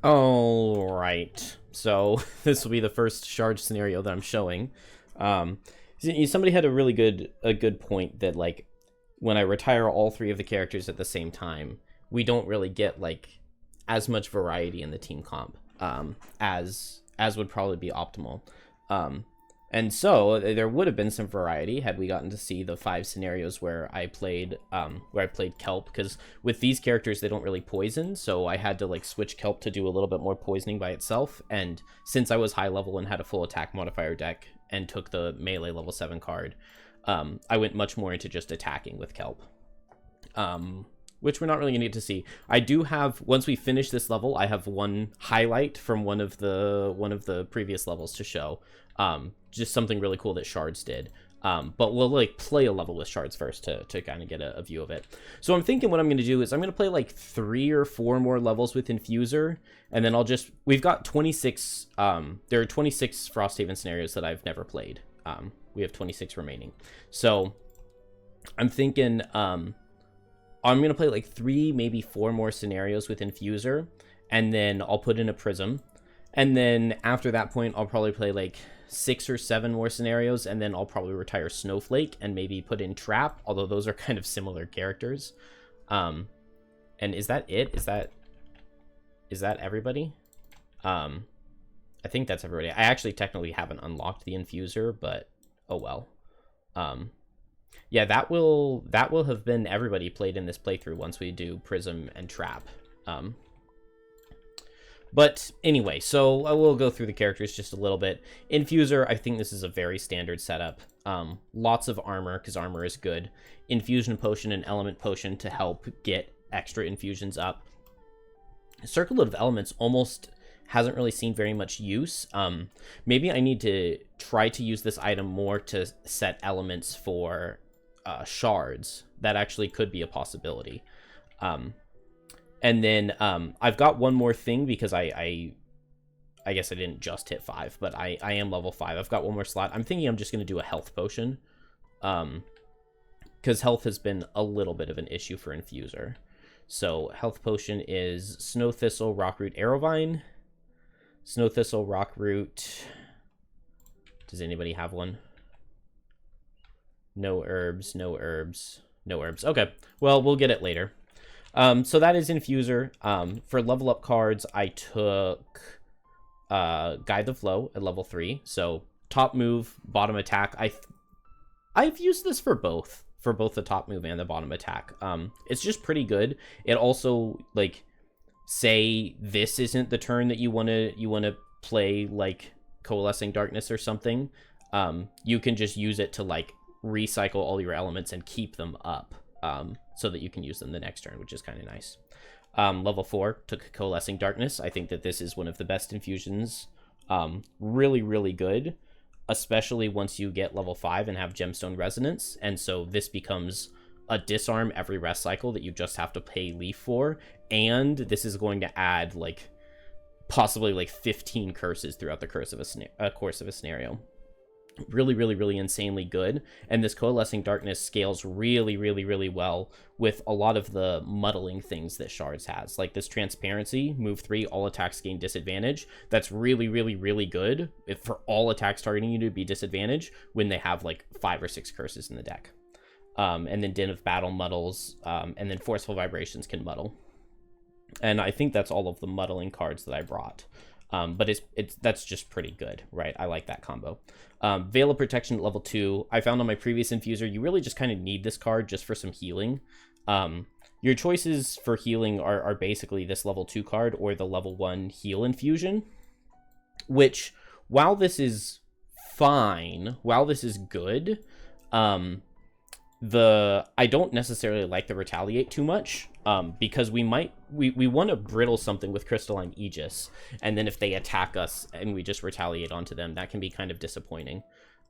All right. So this will be the first shard scenario that I'm showing. Um, Somebody had a good point that like when I retire all three of the characters at the same time, we don't really get like as much variety in the team comp as would probably be optimal. Um, and so there would have been some variety had we gotten to see the 5 scenarios where I played Kelp, because with these characters they don't really poison, so I had to like switch Kelp to do a little bit more poisoning by itself. And since I was high level and had a full attack modifier deck and took the melee level 7 card, I went much more into just attacking with Kelp. Which we're not really gonna get to see. I do have, once we finish this level, I have one highlight from one of the previous levels to show. Just something really cool that Shards did. But we'll like play a level with Shards first to kind of get a view of it. So I'm thinking what I'm gonna do is I'm gonna play like 3 or 4 more levels with Infuser, and then we've got 26, there are 26 Frosthaven scenarios that I've never played. We have 26 remaining. So I'm thinking, I'm going to play like 3, maybe 4 more scenarios with Infuser, and then I'll put in a Prism. And then after that point, I'll probably play like 6 or 7 more scenarios, and then I'll probably retire Snowflake and maybe put in Trap, although those are kind of similar characters. And is that it? Is that everybody? I think that's everybody. I actually technically haven't unlocked the Infuser, but oh well. Yeah, that will have been everybody played in this playthrough once we do Prism and Trap. But anyway, so I will go through the characters just a little bit. Infuser, I think this is a very standard setup. Lots of armor, because armor is good. Infusion Potion and Element Potion to help get extra infusions up. Circlet of Elements almost hasn't really seen very much use. Maybe I need to try to use this item more to set elements for shards. That actually could be a possibility. And then I've got one more thing, because I guess I didn't just hit 5, but I am level 5. I've got one more slot. I'm thinking I'm just going to do a health potion, because health has been a little bit of an issue for Infuser. So health potion is Snow Thistle, Rockroot, Arrowvine. Snow Thistle, Rockroot. Does anybody have one? No herbs, no herbs, no herbs. Okay, well, we'll get it later. So that is Infuser. For level up cards, I took Guide the Flow at level 3. So top move, bottom attack. I've used this for both the top move and the bottom attack. It's just pretty good. It also, like, say this isn't the turn that you wanna play like Coalescing Darkness or something. You can just use it to like recycle all your elements and keep them up, so that you can use them the next turn, which is kind of nice. Level 4 took Coalescing Darkness. I think that this is one of the best infusions. Really, really good, especially once you get level 5 and have Gemstone Resonance. And so this becomes a disarm every rest cycle that you just have to pay Leaf for. And this is going to add like possibly like 15 curses throughout the course of a scenario. Really, really, really insanely good. And this Coalescing Darkness scales really, really, really well with a lot of the muddling things that Shards has. Like this Transparency, move 3, all attacks gain disadvantage. That's really, really, really good for all attacks targeting you to be disadvantaged when they have like 5 or 6 curses in the deck. And then Din of Battle muddles, and then Forceful Vibrations can muddle. And I think that's all of the muddling cards that I brought. But that's just pretty good, right? I like that combo. Veil of Protection at level 2. I found on my previous Infuser, you really just kind of need this card just for some healing. Your choices for healing are basically this level 2 card or the level 1 heal infusion, which, while this is fine, while this is good, I don't necessarily like the Retaliate too much, because we want to brittle something with Crystalline Aegis, and then if they attack us and we just retaliate onto them, that can be kind of disappointing.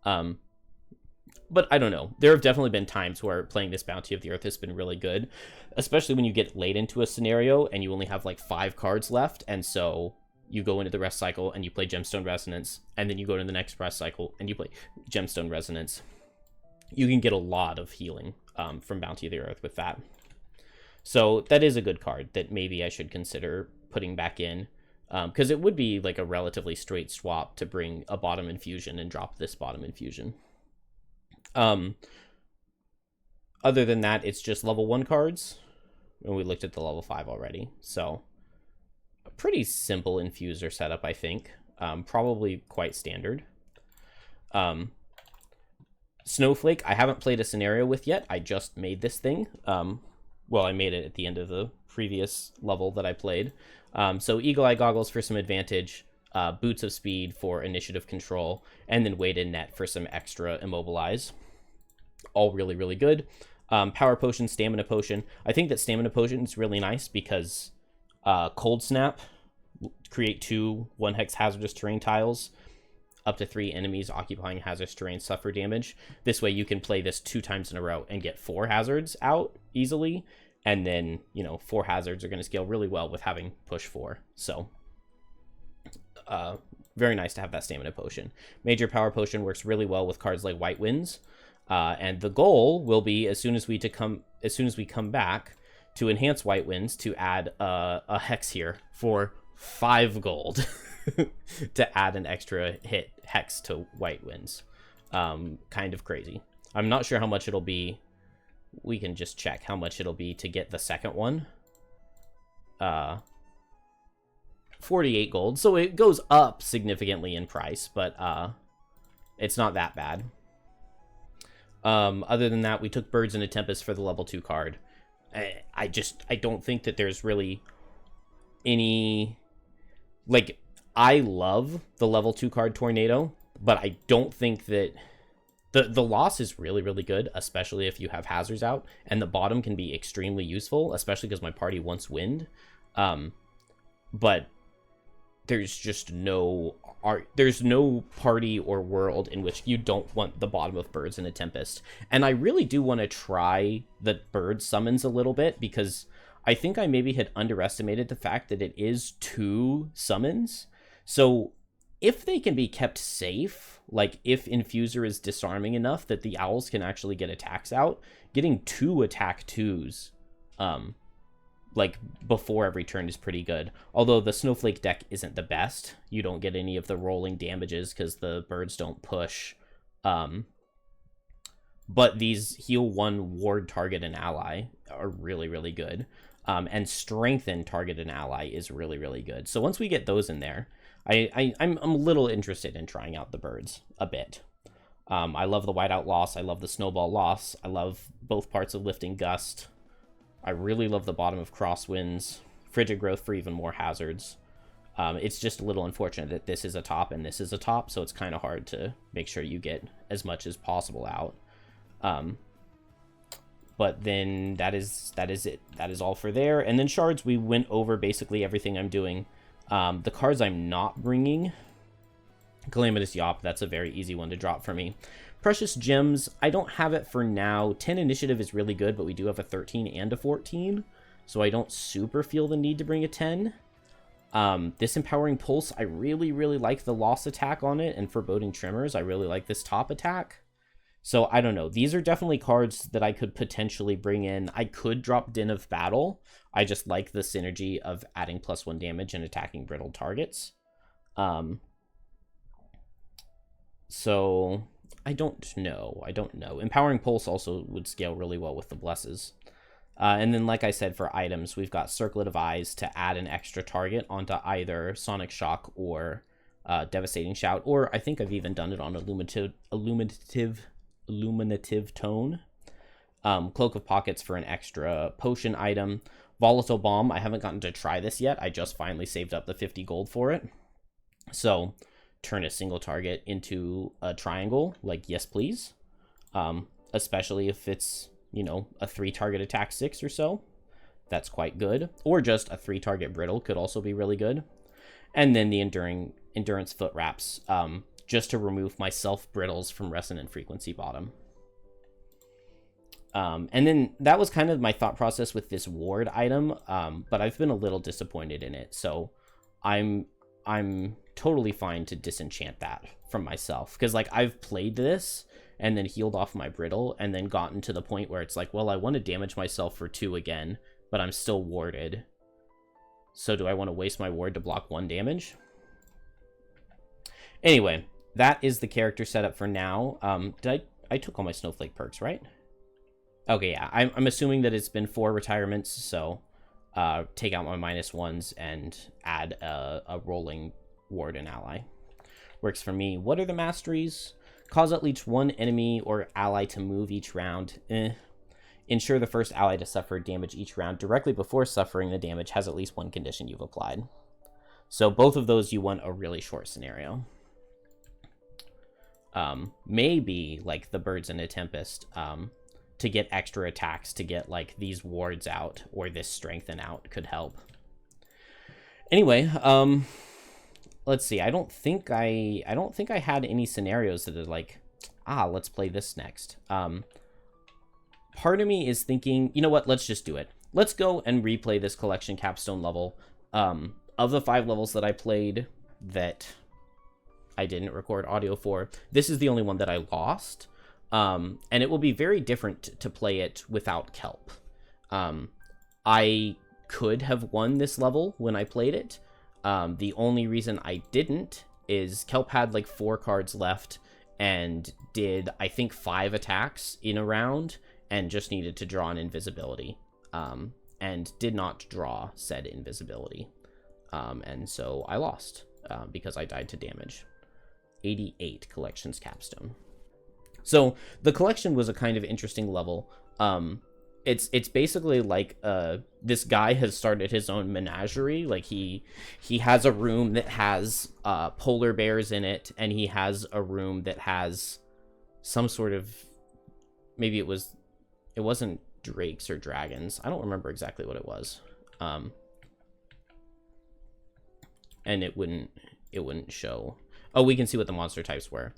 But I don't know. There have definitely been times where playing this Bounty of the Earth has been really good, especially when you get late into a scenario and you only have like 5 cards left, and so you go into the rest cycle and you play Gemstone Resonance, and then you go to the next rest cycle and you play Gemstone Resonance. You can get a lot of healing from Bounty of the Earth with that. So that is a good card that maybe I should consider putting back in. Because it would be like a relatively straight swap to bring a bottom infusion and drop this bottom infusion. Other than that, it's just level 1 cards. And we looked at the level 5 already. So, a pretty simple infuser setup, I think. Probably quite standard. Snowflake, I haven't played a scenario with yet. I just made this thing. Well, I made it at the end of the previous level that I played. So Eagle Eye Goggles for some advantage, Boots of Speed for initiative control, and then Weighted Net for some extra immobilize. All really, really good. Power Potion, Stamina Potion. I think that Stamina Potion is really nice because Cold Snap, create 2 1-hex hazardous terrain tiles. Up to 3 enemies occupying hazardous terrain suffer damage. This way you can play this 2 times in a row and get 4 hazards out easily. And then, 4 hazards are going to scale really well with having push 4. So, very nice to have that Stamina Potion. Major Power Potion works really well with cards like White Winds. And the goal will be, as soon as we come back, to enhance White Winds, to add a hex here for 5 gold. To add an extra hit hex to White Winds. Kind of crazy. I'm not sure how much it'll be. We can just check how much it'll be to get the second one. 48 gold. So it goes up significantly in price, but it's not that bad. Other than that, we took Birds in a Tempest for the level 2 card. I don't think that there's really any... Like, I love the level 2 card Tornado, but I don't think that... The loss is really, really good, especially if you have hazards out, and the bottom can be extremely useful, especially because my party wants wind. But there's just there's no party or world in which you don't want the bottom of Birds in a Tempest. And I really do want to try the bird summons a little bit, because I think I maybe had underestimated the fact that it is 2 summons. So if they can be kept safe, like if Infuser is disarming enough that the owls can actually get attacks out, getting 2 attack 2s, like before every turn is pretty good. Although the Snowflake deck isn't the best. You don't get any of the rolling damages because the birds don't push. But these heal 1, ward target and ally are really, really good. And strengthen target and ally is really, really good. So once we get those in there, I'm a little interested in trying out the birds a bit. I love the Whiteout Loss. I love the Snowball Loss. I love both parts of Lifting Gust. I really love the bottom of Crosswinds. Frigid Growth for even more hazards. It's just a little unfortunate that this is a top and this is a top, so it's kind of hard to make sure you get as much as possible out. But then that is it. That is all for there. And then Shards, we went over basically everything I'm doing. The cards I'm not bringing, Calamitous Yawp, that's a very easy one to drop for me. Precious Gems, I don't have it for now. 10 Initiative is really good, but we do have a 13 and a 14, so I don't super feel the need to bring a 10. This Empowering Pulse, I really, really like the Loss attack on it, and Foreboding Tremors, I really like this top attack. So, I don't know. These are definitely cards that I could potentially bring in. I could drop Din of Battle. I just like the synergy of adding +1 damage and attacking brittle targets. So, I don't know. Empowering Pulse also would scale really well with the Blesses. And then, like I said, for items, we've got Circlet of Eyes to add an extra target onto either Sonic Shock or Devastating Shout. Or I think I've even done it on Illuminative Tone. Cloak of Pockets for an extra potion item. Volatile Bomb, I haven't gotten to try this yet. I just finally saved up the 50 gold for it. So, turn a single target into a triangle, like yes please. Especially if it's, a 3-target attack 6 or so. That's quite good. Or just a 3-target brittle could also be really good. And then the Endurance Foot Wraps, just to remove my self-brittles from Resonant Frequency bottom. And then that was kind of my thought process with this ward item, but I've been a little disappointed in it, so I'm totally fine to disenchant that from myself, because like I've played this and then healed off my brittle and then gotten to the point where it's like, well, I want to damage myself for 2 again, but I'm still warded. So do I want to waste my ward to block 1 damage? Anyway, that is the character setup for now. I took all my Snowflake perks, right? Okay, yeah. I'm assuming that it's been 4 retirements, so take out my -1s and add a rolling ward and ally. Works for me. What are the masteries? Cause at least 1 enemy or ally to move each round. Ensure the first ally to suffer damage each round directly before suffering the damage has at least 1 condition you've applied. So both of those you want a really short scenario. Maybe like the Birds in a Tempest, to get extra attacks, to get like these wards out or this strengthen out could help. Anyway, let's see. I don't think I had any scenarios that are like, let's play this next. Part of me is thinking, you know what? Let's just do it. Let's go and replay this collection capstone level. Of the 5 levels that I played that I didn't record audio for, this is the only one that I lost. And it will be very different to play it without Kelp. I could have won this level when I played it. The only reason I didn't is Kelp had like 4 cards left and did, I think, 5 attacks in a round and just needed to draw an invisibility. And did not draw said invisibility. And so I lost because I died to damage. 88 collections capstone. So the collection was a kind of interesting level. It's basically like this guy has started his own menagerie. Like he has a room that has polar bears in it, and he has a room that has some sort of, maybe it wasn't drakes or dragons. I don't remember exactly what it was. And it wouldn't show. Oh, we can see what the monster types were.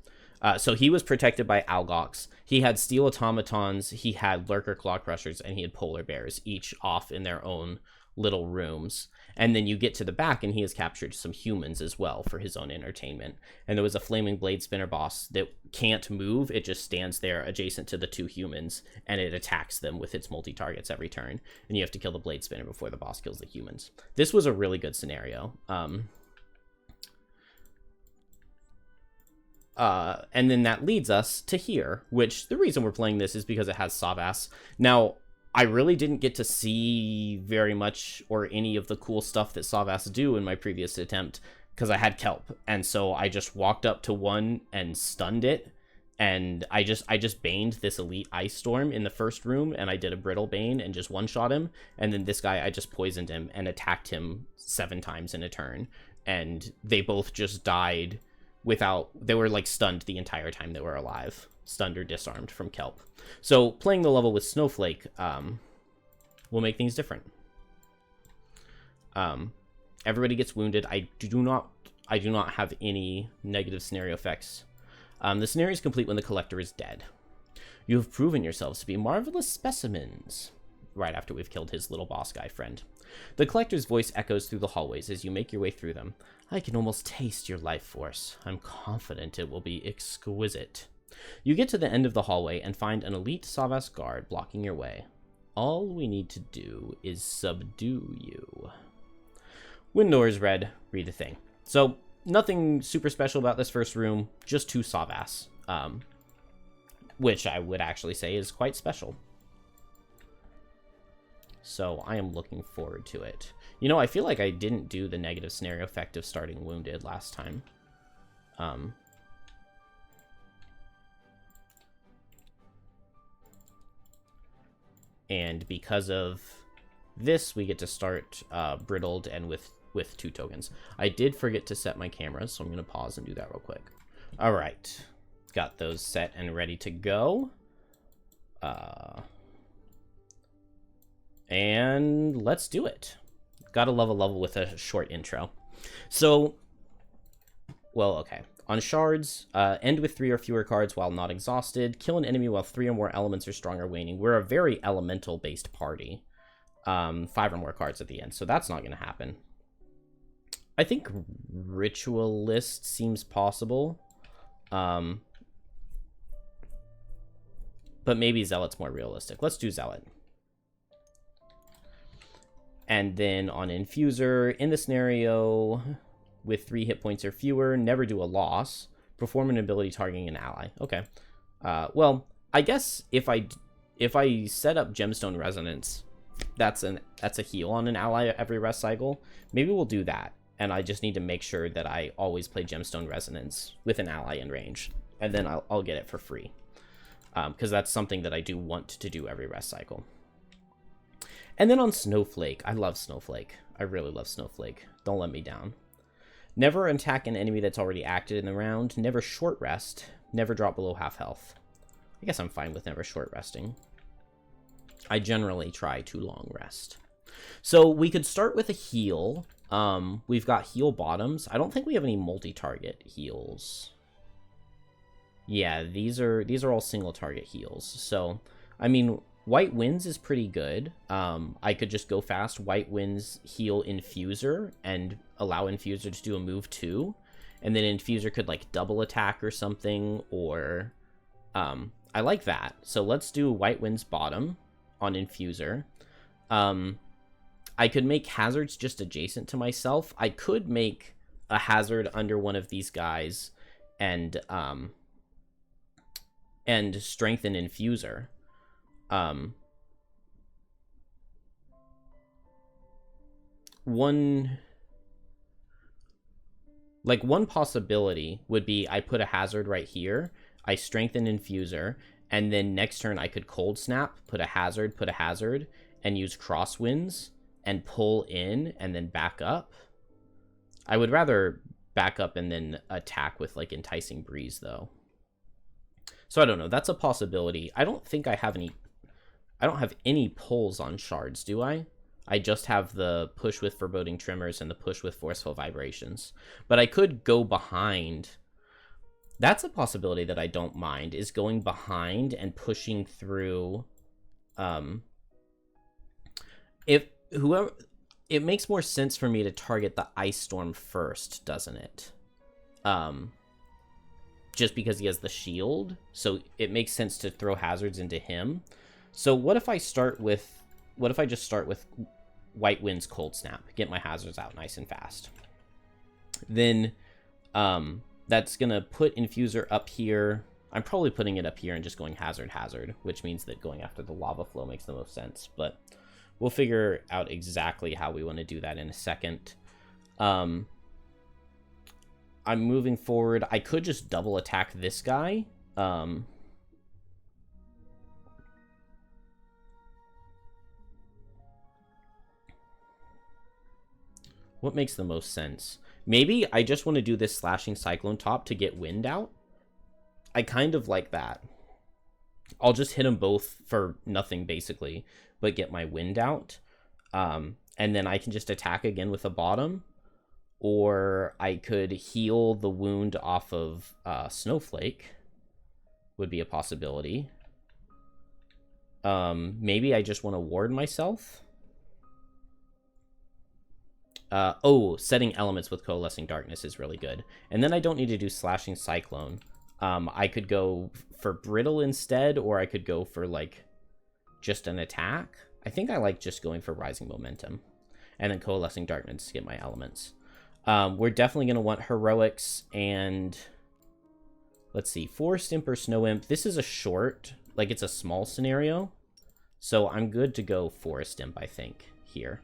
So he was protected by Algox. He had steel automatons, he had lurker claw crushers, and he had polar bears, each off in their own little rooms. And then you get to the back, and he has captured some humans as well for his own entertainment. And there was a flaming blade spinner boss that can't move. It just stands there adjacent to the 2 humans, and it attacks them with its multi-targets every turn. And you have to kill the blade spinner before the boss kills the humans. This was a really good scenario. And then that leads us to here, which the reason we're playing this is because it has Savas. Now, I really didn't get to see very much or any of the cool stuff that Savas do in my previous attempt because I had Kelp. And so I just walked up to one and stunned it. And I just baned this elite ice storm in the first room, and I did a brittle bane and just one-shot him. And then this guy, I just poisoned him and attacked him 7 times in a turn. And they both just died they were like stunned the entire time they were alive, stunned or disarmed from Kelp. So playing the level with Snowflake will make things different. Everybody gets wounded. I do not have any negative scenario effects. The scenario is complete when the collector is dead. You have proven yourselves to be marvelous specimens. Right after we've killed his little boss guy friend. The collector's voice echoes through the hallways as you make your way through them. I can almost taste your life force. I'm confident it will be exquisite. You get to the end of the hallway and find an elite Savas guard blocking your way. All we need to do is subdue you. When door is red, read a thing. So, nothing super special about this first room, just 2 Savas. Which I would actually say is quite special. So I am looking forward to it. You know, I feel like I didn't do the negative scenario effect of starting wounded last time. And because of this, we get to start brittled and with 2 tokens. I did forget to set my cameras, so I'm going to pause and do that real quick. All right. Got those set and ready to go. And let's do it. Gotta love a level with a short intro. So, well, okay. On shards, end with 3 or fewer cards while not exhausted. Kill an enemy while 3 or more elements are strong or waning. We're a very elemental-based party. 5 or more cards at the end, so that's not going to happen. I think Ritualist seems possible. But maybe Zealot's more realistic. Let's do Zealot. And then on Infuser, in the scenario with 3 hit points or fewer, never do a loss. Perform an ability targeting an ally. Okay. Well, I guess if I set up Gemstone Resonance, that's a heal on an ally every rest cycle. Maybe we'll do that. And I just need to make sure that I always play Gemstone Resonance with an ally in range. And then I'll get it for free. Because that's something that I do want to do every rest cycle. And then on Snowflake, I love Snowflake. I really love Snowflake. Don't let me down. Never attack an enemy that's already acted in the round. Never short rest. Never drop below half health. I guess I'm fine with never short resting. I generally try to long rest. So we could start with a heal. We've got heal bottoms. I don't think we have any multi-target heals. Yeah, these are all single target heals. So, I mean, White Winds is pretty good. I could just go fast. White Winds heal Infuser and allow Infuser to do a move too. And then Infuser could like double attack or something, or I like that. So let's do White Winds bottom on Infuser. I could make hazards just adjacent to myself. I could make a hazard under one of these guys and strengthen Infuser. One possibility would be I put a hazard right here, I strengthen Infuser, and then next turn I could Cold Snap, put a hazard, and use Crosswinds, and pull in, and then back up. I would rather back up and then attack with, like, Enticing Breeze, though. So I don't know, that's a possibility. I don't think I have any pulls on shards, do I? I just have the push with Foreboding Tremors and the push with Forceful Vibrations. But I could go behind. That's a possibility that I don't mind, is going behind and pushing through. It makes more sense for me to target the Ice Storm first, doesn't it? Just because he has the shield, so it makes sense to throw hazards into him. So what if I just start with White Winds Cold Snap, get my hazards out nice and fast. Then that's gonna put Infuser up here. I'm probably putting it up here and just going hazard, which means that going after the lava flow makes the most sense, but we'll figure out exactly how we want to do that in a second. I'm moving forward. I could just double attack this guy. What makes the most sense? Maybe I just want to do this Slashing Cyclone top to get wind out. I kind of like that. I'll just hit them both for nothing, basically, but get my wind out. And then I can just attack again with a bottom. Or I could heal the wound off of Snowflake. Would be a possibility. Maybe I just want to ward myself. Setting elements with Coalescing Darkness is really good. And then I don't need to do Slashing Cyclone. I could go for Brittle instead, or I could go for, like, just an attack. I think I like just going for Rising Momentum. And then Coalescing Darkness to get my elements. We're definitely going to want Heroics and... Let's see, Forest Imp or Snow Imp. This is a short, like, it's a small scenario. So I'm good to go Forest Imp, I think, here.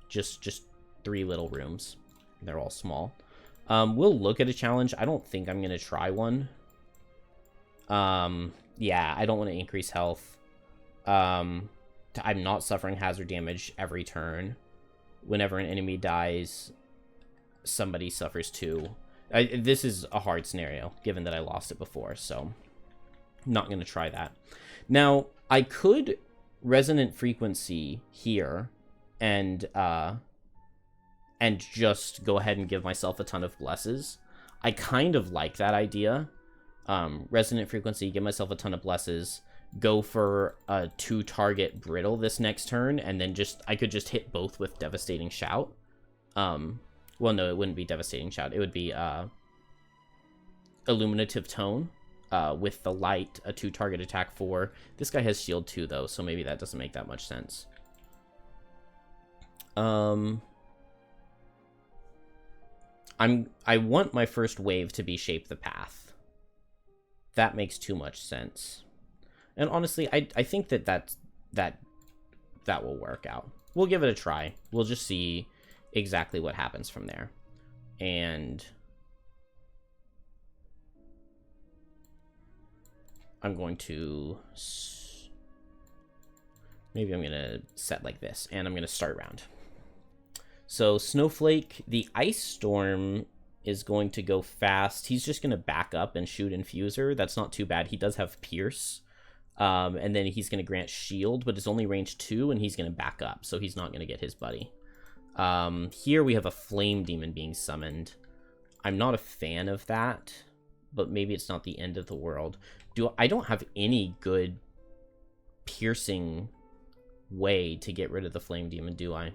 Just 3 little rooms. They're all small. We'll look at a challenge. I don't think I'm going to try one. Yeah, I don't want to increase health. I'm not suffering hazard damage every turn. Whenever an enemy dies, somebody suffers too. This is a hard scenario, given that I lost it before, so I'm not going to try that. Now, I could Resonant Frequency here and just go ahead and give myself a ton of blesses. I kind of like that idea. Resonant Frequency, give myself a ton of blesses, go for a 2-target Brittle this next turn, and then I could just hit both with Devastating Shout. Well, no, it wouldn't be Devastating Shout. It would be Illuminative Tone with the Light, a 2-target attack 4. This guy has shield 2, though, so maybe that doesn't make that much sense. I want my first wave to be Shape the Path. That makes too much sense. And honestly, I think that will work out. We'll give it a try. We'll just see exactly what happens from there. And I'm going to... Maybe I'm going to set like this, and I'm going to start round. So Snowflake, the Ice Storm is going to go fast. He's just going to back up and shoot Infuser. That's not too bad. He does have Pierce. And then he's going to grant Shield, but it's only range 2, and he's going to back up, so he's not going to get his buddy. Here we have a Flame Demon being summoned. I'm not a fan of that, but maybe it's not the end of the world. I don't have any good piercing way to get rid of the Flame Demon, do I?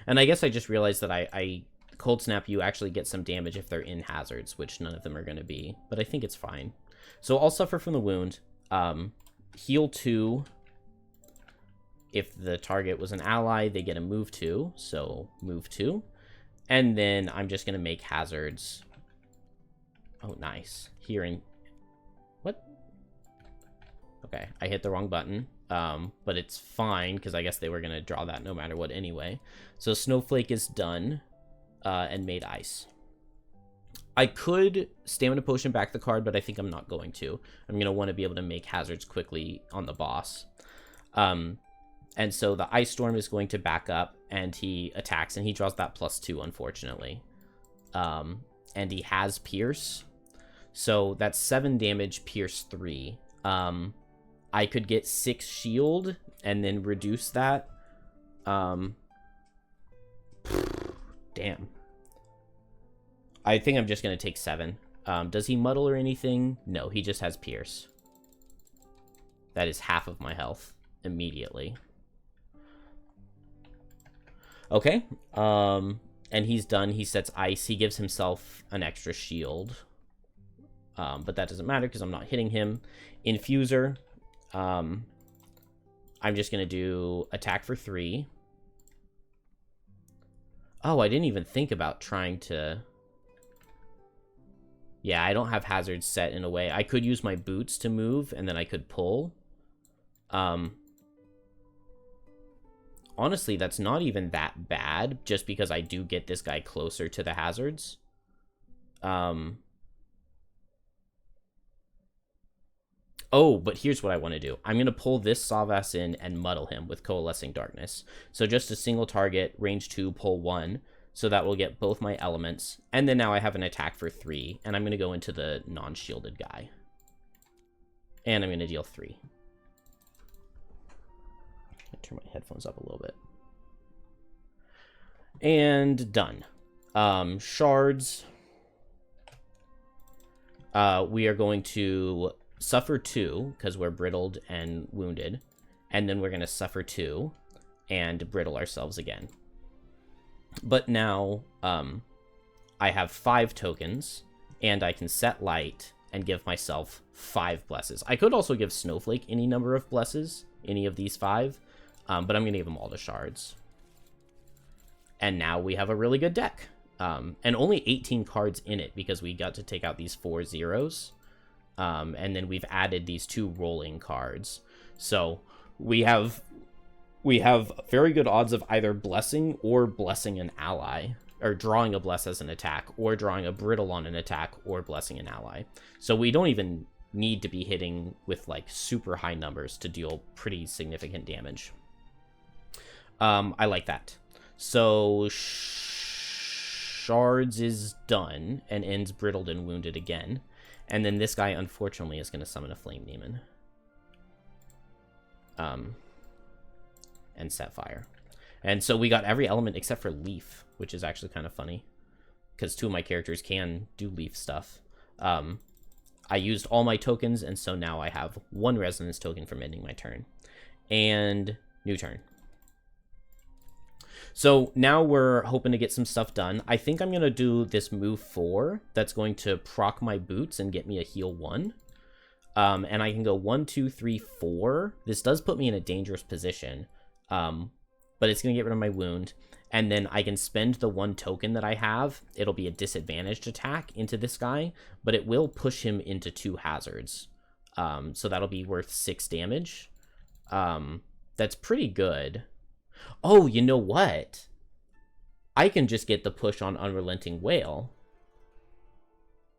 And I guess I just realized that I Cold Snap, you actually get some damage if they're in hazards, which none of them are going to be, but I think it's fine. So I'll suffer from the wound. Heal 2. If the target was an ally, they get a move 2, so move 2. And then I'm just going to make hazards. Oh, nice. Hearing. What? Okay, I hit the wrong button. But it's fine, because I guess they were going to draw that no matter what anyway. So Snowflake is done, and made ice. I could Stamina Potion back the card, but I think I'm not going to. I'm going to want to be able to make hazards quickly on the boss. And so the Ice Storm is going to back up, and he attacks, and he draws that +2, unfortunately. And he has Pierce. So that's 7 damage, Pierce 3. I could get 6 shield and then reduce that. Damn. I think I'm just going to take 7. Does he muddle or anything? No, he just has Pierce. That is half of my health immediately. Okay. And he's done. He sets ice. He gives himself an extra shield. But that doesn't matter because I'm not hitting him. Infuser. I'm just going to do attack for 3. Oh, I didn't even think about trying to... Yeah, I don't have hazards set in a way. I could use my boots to move, and then I could pull. Honestly, that's not even that bad, just because I do get this guy closer to the hazards. Oh, but here's what I want to do. I'm going to pull this Savas in and muddle him with Coalescing Darkness. So just a single target, range 2, pull 1. So that will get both my elements. And then now I have an attack for 3. And I'm going to go into the non-shielded guy. And I'm going to deal 3. I'll turn my headphones up a little bit. And done. Shards. We are going to suffer 2, because we're brittled and wounded. And then we're going to suffer 2 and brittle ourselves again. But now, I have 5 tokens, and I can set light and give myself 5 blesses. I could also give Snowflake any number of blesses, any of these 5, but I'm going to give them all to shards. And now we have a really good deck. And only 18 cards in it, because we got to take out these 4 zeros. And then we've added these 2 rolling cards. So we have very good odds of either blessing or blessing an ally, or drawing a bless as an attack, or drawing a brittle on an attack, or blessing an ally. So we don't even need to be hitting with like super high numbers to deal pretty significant damage. I like that. So Shards is done and ends brittled and wounded again. And then this guy, unfortunately, is going to summon a Flame Demon. And set fire. And so we got every element except for Leaf, which is actually kind of funny, because 2 of my characters can do Leaf stuff. I used all my tokens, and so now I have 1 Resonance token from ending my turn. And new turn. So now we're hoping to get some stuff done. I think I'm going to do this move 4 that's going to proc my boots and get me a heal 1. And I can go 1, 2, 3, 4. This does put me in a dangerous position. but it's going to get rid of my wound. And then I can spend the 1 token that I have. It'll be a disadvantaged attack into this guy, but it will push him into 2 hazards. So that'll be worth 6 damage. That's pretty good. Oh, you know what? I can just get the push on Unrelenting Whale.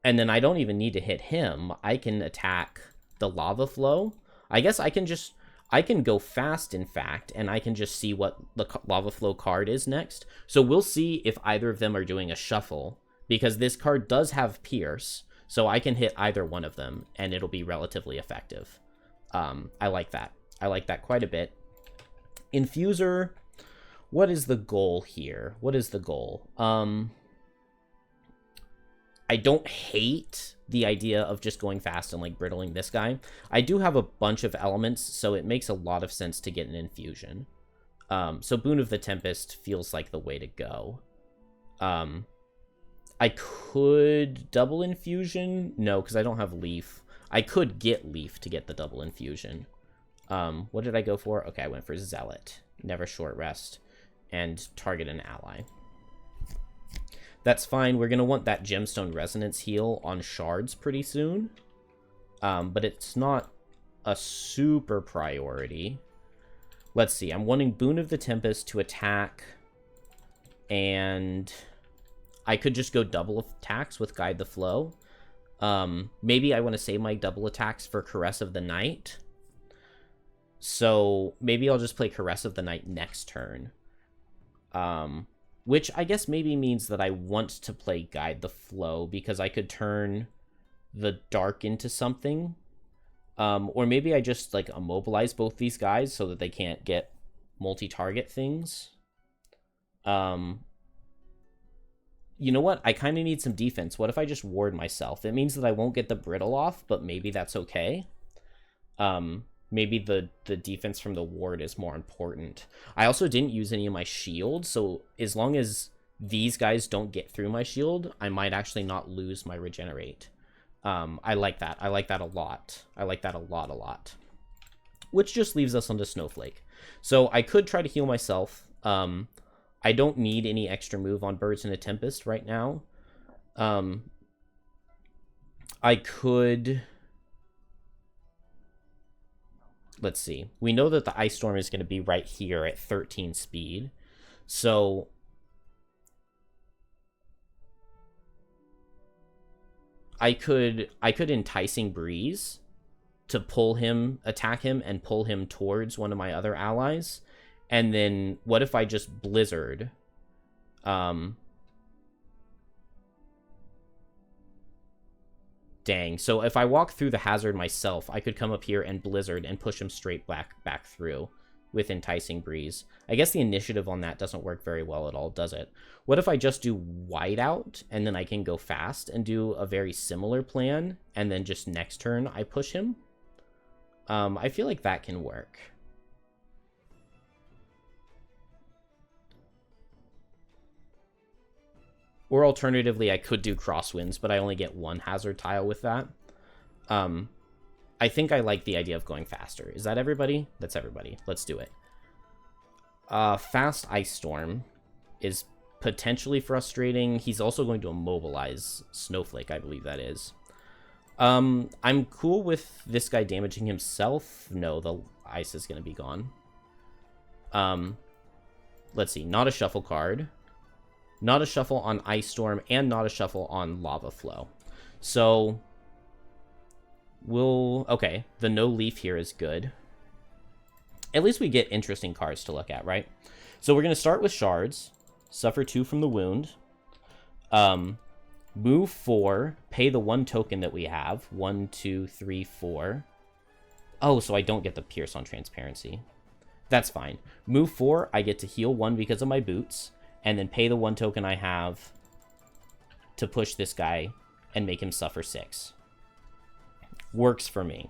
And then I don't even need to hit him. I can attack the Lava Flow. I guess I can go fast, in fact, and I can just see what the Lava Flow card is next. So we'll see if either of them are doing a shuffle, because this card does have Pierce, so I can hit either one of them, and it'll be relatively effective. I like that. I like that quite a bit. Infuser, what is the goal here? What is the goal? I don't hate the idea of just going fast and, like, brittling this guy. I do have a bunch of elements, so it makes a lot of sense to get an infusion. So Boon of the Tempest feels like the way to go. I could double infusion. No, because I don't have Leaf. I could get Leaf to get the double infusion. What did I go for? Okay, I went for Zealot. Never short rest. And target an ally. That's fine. We're going to want that Gemstone Resonance heal on Shards pretty soon. But it's not a super priority. Let's see. I'm wanting Boon of the Tempest to attack. And I could just go double attacks with Guide the Flow. Maybe I want to save my double attacks for Caress of the Night. So maybe I'll just play Caress of the Night next turn. Which I guess maybe means that I want to play Guide the Flow, because I could turn the Dark into something. Or maybe I just, like, immobilize both these guys so that they can't get multi-target things. You know what? I kind of need some defense. What if I just ward myself? It means that I won't get the brittle off, but maybe that's okay. Maybe the defense from the ward is more important. I also didn't use any of my shield, so as long as these guys don't get through my shield, I might actually not lose my regenerate. I like that. I like that a lot. I like that a lot. Which just leaves us onto Snowflake. So I could try to heal myself. I don't need any extra move on Birds in a Tempest right now. I could... Let's see. We know that the Ice Storm is going to be right here at 13 speed. So I could Enticing Breeze to pull him, attack him, and pull him towards one of my other allies. And then what if I just Blizzard? Dang. So if I walk through the hazard myself, I could come up here and Blizzard and push him straight back through with Enticing Breeze. I guess the initiative on that doesn't work very well at all, does it? What if I just do Whiteout, and then I can go fast and do a very similar plan, and then just next turn I push him? I feel like that can work. Or alternatively, I could do Crosswinds, but I only get 1 hazard tile with that. I think I like the idea of going faster. Is that everybody? That's everybody. Let's do it. Fast Ice Storm is potentially frustrating. He's also going to immobilize Snowflake, I believe that is. I'm cool with this guy damaging himself. No, the ice is going to be gone. Let's see. Not a shuffle card. Not a shuffle on Ice Storm, and not a shuffle on Lava Flow. So, okay, the no leaf here is good. At least we get interesting cards to look at, right? So we're going to start with Shards. Suffer 2 from the wound. Move 4. Pay the 1 token that we have. 1, 2, 3, 4. Oh, so I don't get the Pierce on Transparency. That's fine. Move 4, I get to heal 1 because of my boots. And then pay the 1 token I have to push this guy and make him suffer 6. Works for me.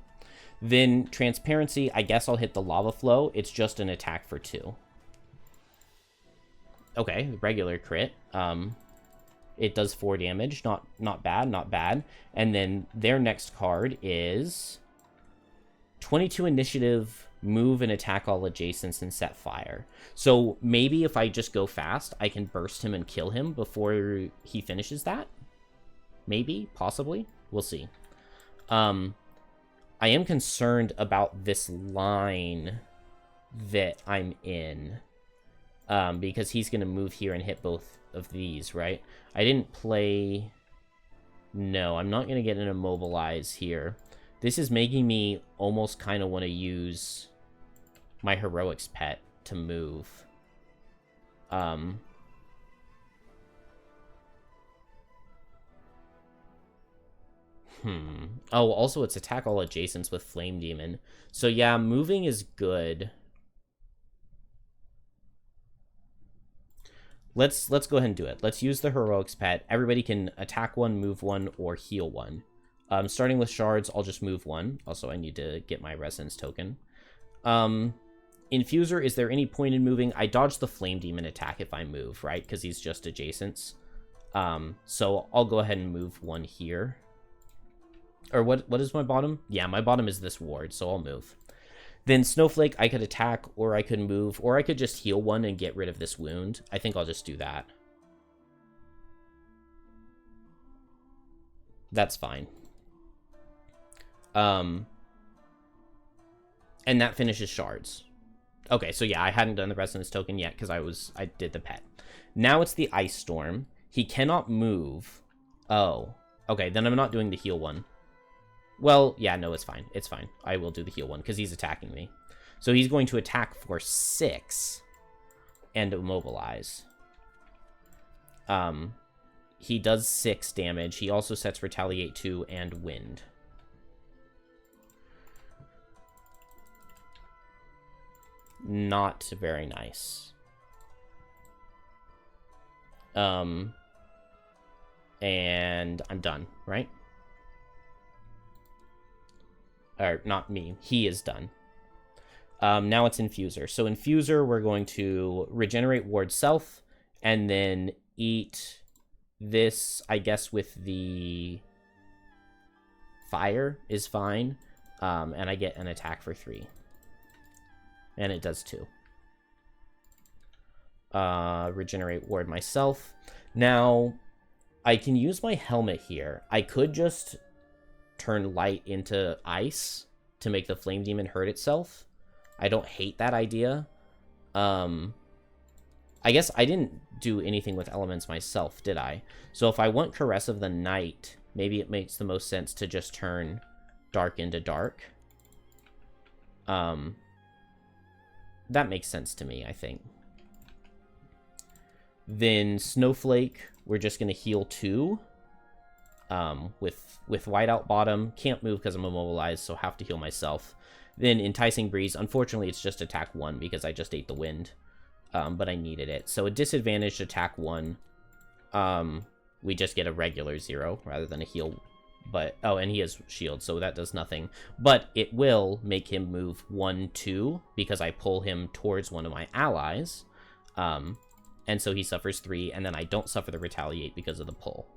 Then Transparency, I guess I'll hit the Lava Flow. It's just an attack for 2. Okay, regular crit. It does 4 damage. Not bad, not bad. And then their next card is 22 initiative move and attack all adjacents, and set fire. So maybe if I just go fast, I can burst him and kill him before he finishes that. Maybe, possibly. We'll see. I am concerned about this line that I'm in. Because he's going to move here and hit both of these, right? I didn't play... No, I'm not going to get an immobilize here. This is making me almost kind of want to use my heroics pet to move. Oh, also it's attack all adjacents with Flame Demon. So yeah, moving is good. Let's go ahead and do it. Let's use the heroics pet. Everybody can attack one, move one, or heal one. Starting with shards, I'll just move one. Also, I need to get my resonance token. Infuser, is there any point in moving? I dodge the Flame Demon attack if I move, right? Because he's just adjacents. So I'll go ahead and move one here. Or what is my bottom? Yeah, my bottom is this ward, so I'll move. Then Snowflake, I could attack, or I could move, or I could just heal one and get rid of this wound. I think I'll just do that. That's fine. And that finishes shards. Okay, so yeah, I hadn't done the resonance token yet because I did the pet. Now it's the ice storm. He cannot move. Oh, okay, then I'm not doing the heal one. Well, yeah, no, it's fine. It's fine. I will do the heal one because he's attacking me. So he's going to attack for 6 and immobilize. He does 6 damage. He also sets Retaliate 2 and Wind. Not very nice. And I'm done, right? Or, not me. He is done. Now it's Infuser. So Infuser, we're going to regenerate ward self, and then eat this, I guess, with the fire is fine. And I get an attack for 3. And it does 2. Regenerate ward myself. Now, I can use my helmet here. I could just turn light into ice to make the Flame Demon hurt itself. I don't hate that idea. I guess I didn't do anything with elements myself, did I? So if I want Caress of the Night, maybe it makes the most sense to just turn dark into dark. That makes sense to me, I think. Then Snowflake, we're just going to heal 2. With whiteout bottom. Can't move because I'm immobilized, so have to heal myself. Then Enticing Breeze. Unfortunately, it's just attack 1 because I just ate the wind. But I needed it. So a disadvantaged attack 1. We just get a regular 0 rather than a heal. But oh, and he has shield, so that does nothing. But it will make him move 1, 2 because I pull him towards one of my allies. And so he suffers 3, and then I don't suffer the retaliate because of the pull.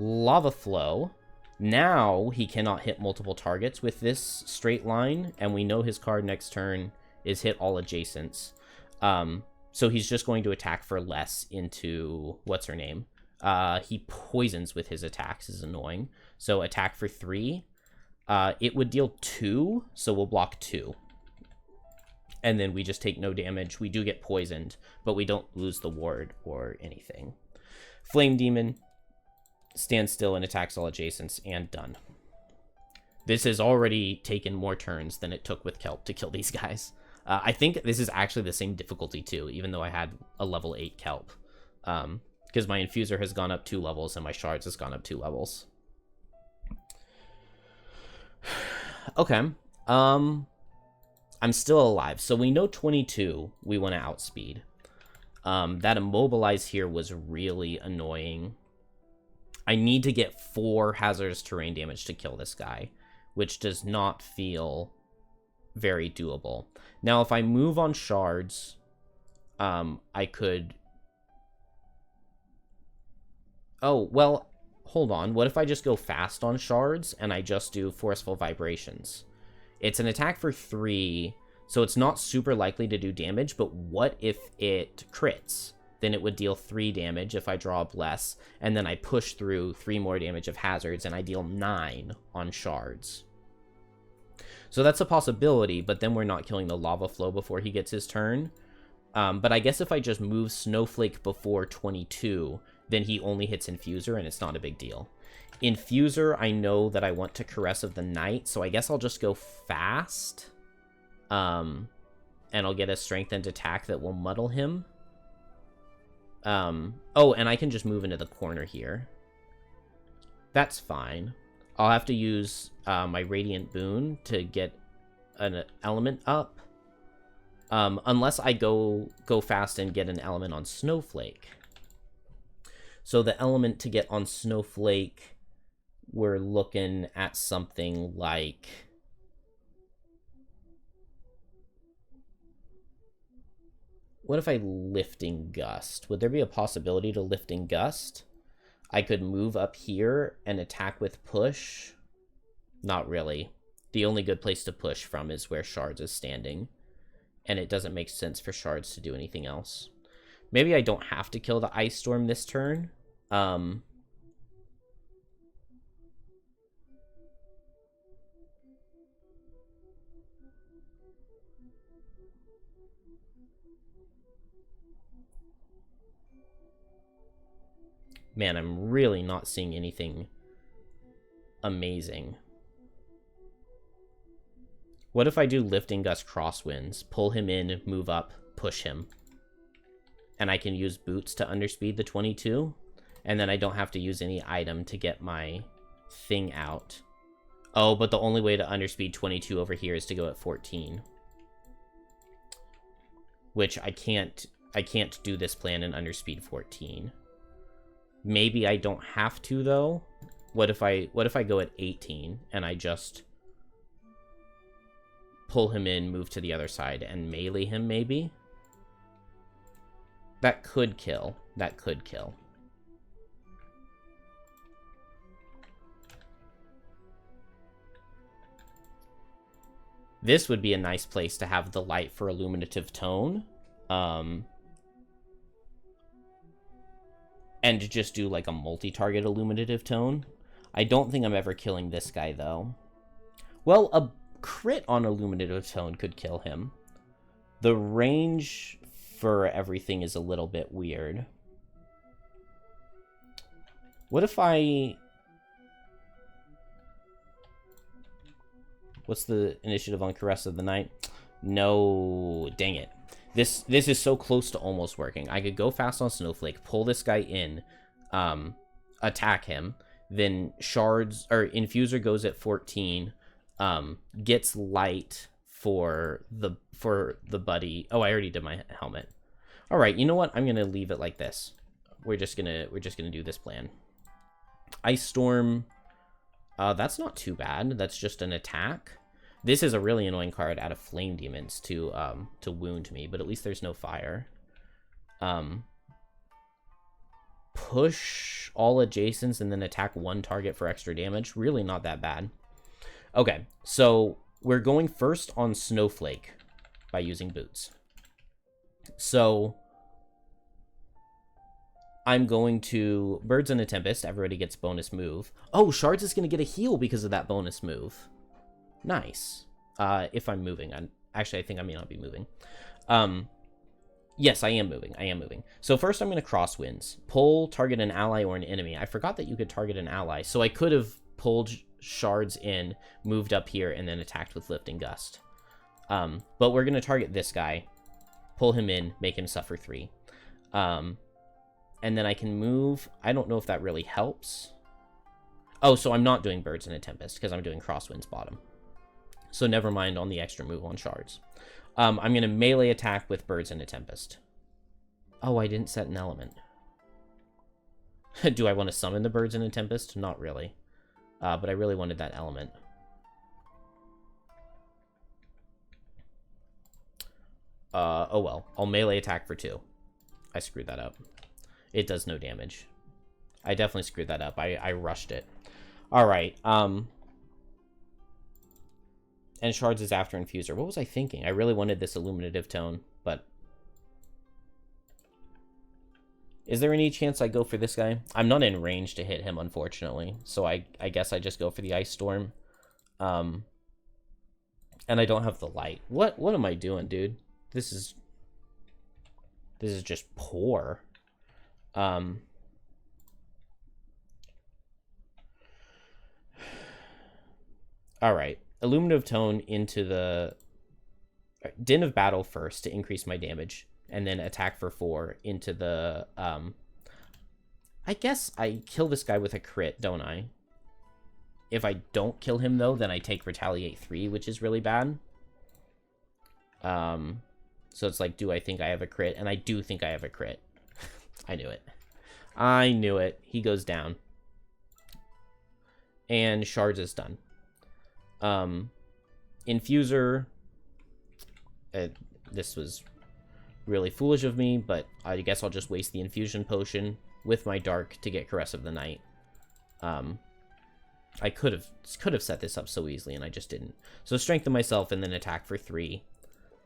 Lava Flow. Now he cannot hit multiple targets with this straight line, and we know his card next turn is hit all adjacents. So he's just going to attack for less into what's her name. He poisons with his attacks, is annoying. So attack for 3. It would deal 2, so we'll block 2. And then we just take no damage. We do get poisoned, but we don't lose the ward or anything. Flame Demon stands still and attacks all adjacents, and done. This has already taken more turns than it took with Kelp to kill these guys. I think this is actually the same difficulty too, even though I had a level 8 Kelp. Because my Infuser has gone up 2 levels and my Shards has gone up 2 levels. Okay. I'm still alive. So we know 22 we want to outspeed. That Immobilize here was really annoying. I need to get 4 hazardous terrain damage to kill this guy, which does not feel very doable. Now, if I move on Shards, I could... Oh, well, hold on. What if I just go fast on Shards and I just do Forceful Vibrations? It's an attack for 3, so it's not super likely to do damage, but what if it crits? Then it would deal 3 damage if I draw a Bless, and then I push through 3 more damage of hazards, and I deal 9 on shards. So that's a possibility, but then we're not killing the lava flow before he gets his turn. But I guess if I just move Snowflake before 22, then he only hits Infuser, and it's not a big deal. Infuser, I know that I want to Caress of the Night, so I guess I'll just go fast. And I'll get a strengthened attack that will muddle him. Oh, and I can just move into the corner here. That's fine. I'll have to use my Radiant Boon to get an element up. Unless I go fast and get an element on Snowflake. So the element to get on Snowflake, we're looking at something like... What if I Lifting Gust? Would there be a possibility to Lifting Gust? I could move up here and attack with push. Not really. The only good place to push from is where Shards is standing. And it doesn't make sense for Shards to do anything else. Maybe I don't have to kill the Ice Storm this turn. Man, I'm really not seeing anything amazing. What if I do Lifting Gust Crosswinds, pull him in, move up, push him? And I can use Boots to underspeed the 22, and then I don't have to use any item to get my thing out. Oh, but the only way to underspeed 22 over here is to go at 14. Which I can't do this plan and underspeed 14. Maybe I don't have to, though. What if I go at 18 and I just pull him in, move to the other side, and melee him, maybe? That could kill. That could kill. This would be a nice place to have the light for Illuminative Tone. And to just do like a multi-target Illuminative Tone. I don't think I'm ever killing this guy, though. Well, a crit on Illuminative Tone could kill him. The range for everything is a little bit weird. What if I... What's the initiative on Caress of the Night? No, dang it. This is so close to almost working. I could go fast on Snowflake, pull this guy in, attack him, then Shards, or Infuser goes at 14, gets light for the buddy. Oh, I already did my helmet. All right, you know what? I'm gonna leave it like this. We're just gonna do this plan. Ice Storm. That's not too bad. That's just an attack. This is a really annoying card out of Flame Demons to wound me, but at least there's no fire. Push all adjacents and then attack one target for extra damage. Really not that bad. Okay, so we're going first on Snowflake by using Boots. So I'm going to Birds in a Tempest. Everybody gets bonus move. Oh, Shards is going to get a heal because of that bonus move. Nice. If I'm moving. Actually, I think I may not be moving. Yes, I am moving. I am moving. So first I'm going to Crosswinds. Pull, target an ally or an enemy. I forgot that you could target an ally. So I could have pulled Shards in, moved up here, and then attacked with Lifting Gust. But we're going to target this guy. Pull him in, make him suffer 3. And then I can move. I don't know if that really helps. Oh, so I'm not doing Birds in a Tempest because I'm doing Crosswinds bottom. So never mind on the extra move on Shards. I'm going to melee attack with Birds in a Tempest. Oh, I didn't set an element. Do I want to summon the Birds in a Tempest? Not really. But I really wanted that element. Oh well. I'll melee attack for 2. I screwed that up. It does no damage. I definitely screwed that up. I rushed it. Alright, And Shards is after Infuser. What was I thinking? I really wanted this Illuminative Tone, but... Is there any chance I go for this guy? I'm not in range to hit him, unfortunately. So I guess I just go for the Ice Storm. And I don't have the light. What am I doing, dude? This is just poor. Alright. Illuminative Tone into the Din of Battle first to increase my damage. And then attack for 4 into the... I guess I kill this guy with a crit, don't I? If I don't kill him, though, then I take Retaliate 3, which is really bad. So it's like, do I think I have a crit? And I do think I have a crit. I knew it. I knew it. He goes down. And Shards is done. Infuser. This was really foolish of me, but I guess I'll just waste the Infusion Potion with my Dark to get Caress of the Night. I could have set this up so easily, and I just didn't. So Strengthen myself and then attack for 3.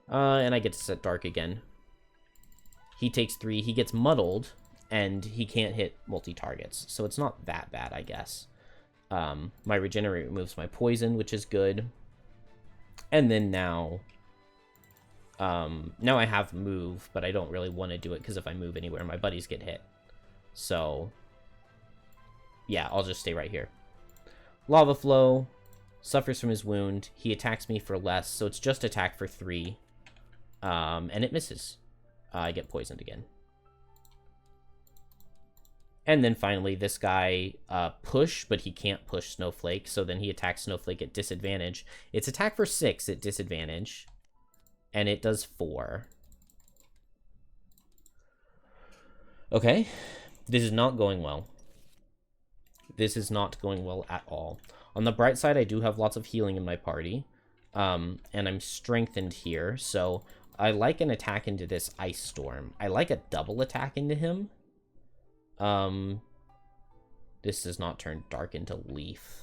And I get to set Dark again. He takes 3. He gets muddled, and he can't hit multi-targets. So it's not that bad, I guess. My Regenerate removes my Poison, which is good. And then now I have Move, but I don't really want to do it, because if I move anywhere, my buddies get hit. So, yeah, I'll just stay right here. Lava Flow, suffers from his wound. He attacks me for less, so it's just attack for 3. And it misses. I get poisoned again. And then finally, this guy, push, but he can't push Snowflake, so then he attacks Snowflake at disadvantage. It's attack for 6 at disadvantage, and it does 4. Okay, this is not going well. This is not going well at all. On the bright side, I do have lots of healing in my party, and I'm strengthened here, so I like an attack into this Ice Storm. I like a double attack into him. This does not turn Dark into Leaf.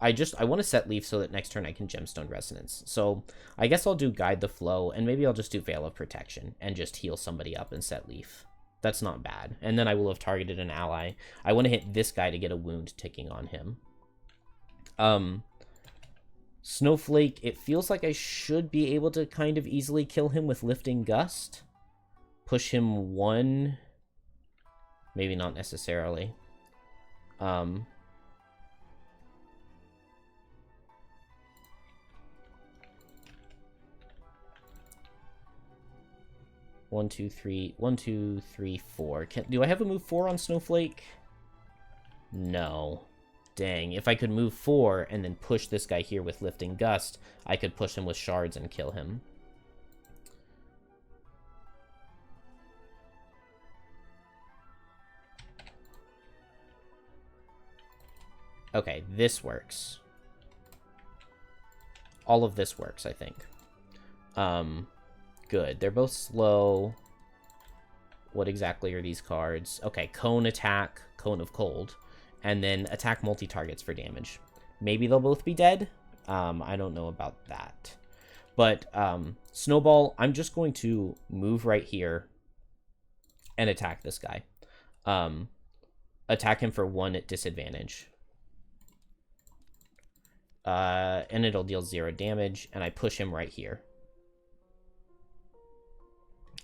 I want to set Leaf so that next turn I can Gemstone Resonance. So I guess I'll do Guide the Flow, and maybe I'll just do Veil of Protection and just heal somebody up and set Leaf. That's not bad. And then I will have targeted an ally. I want to hit this guy to get a wound ticking on him. Snowflake, it feels like I should be able to kind of easily kill him with Lifting Gust. Push him 1. Maybe not necessarily. 1, 2, 3. 1, 2, 3, 4. Do I have a move 4 on Snowflake? No. Dang. If I could move 4 and then push this guy here with Lifting Gust, I could push him with Shards and kill him. Okay, this works. All of this works, I think. Good. They're both slow. What exactly are these cards? Okay, Cone attack, Cone of Cold, and then attack multi-targets for damage. Maybe they'll both be dead. I don't know about that. But Snowball, I'm just going to move right here and attack this guy. Attack him for 1 at disadvantage. And it'll deal 0 damage, and I push him right here.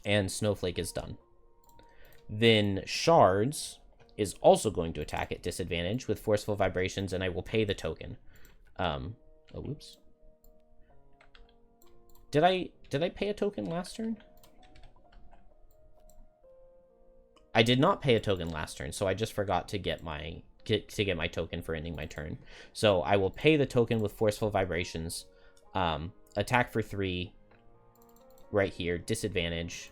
And Snowflake is done. Then Shards is also going to attack at disadvantage with Forceful Vibrations, and I will pay the token. Oh, whoops. Did I pay a token last turn? I did not pay a token last turn, so I just forgot to get my token for ending my turn. So I will pay the token with Forceful Vibrations. Attack for 3 right here, disadvantage.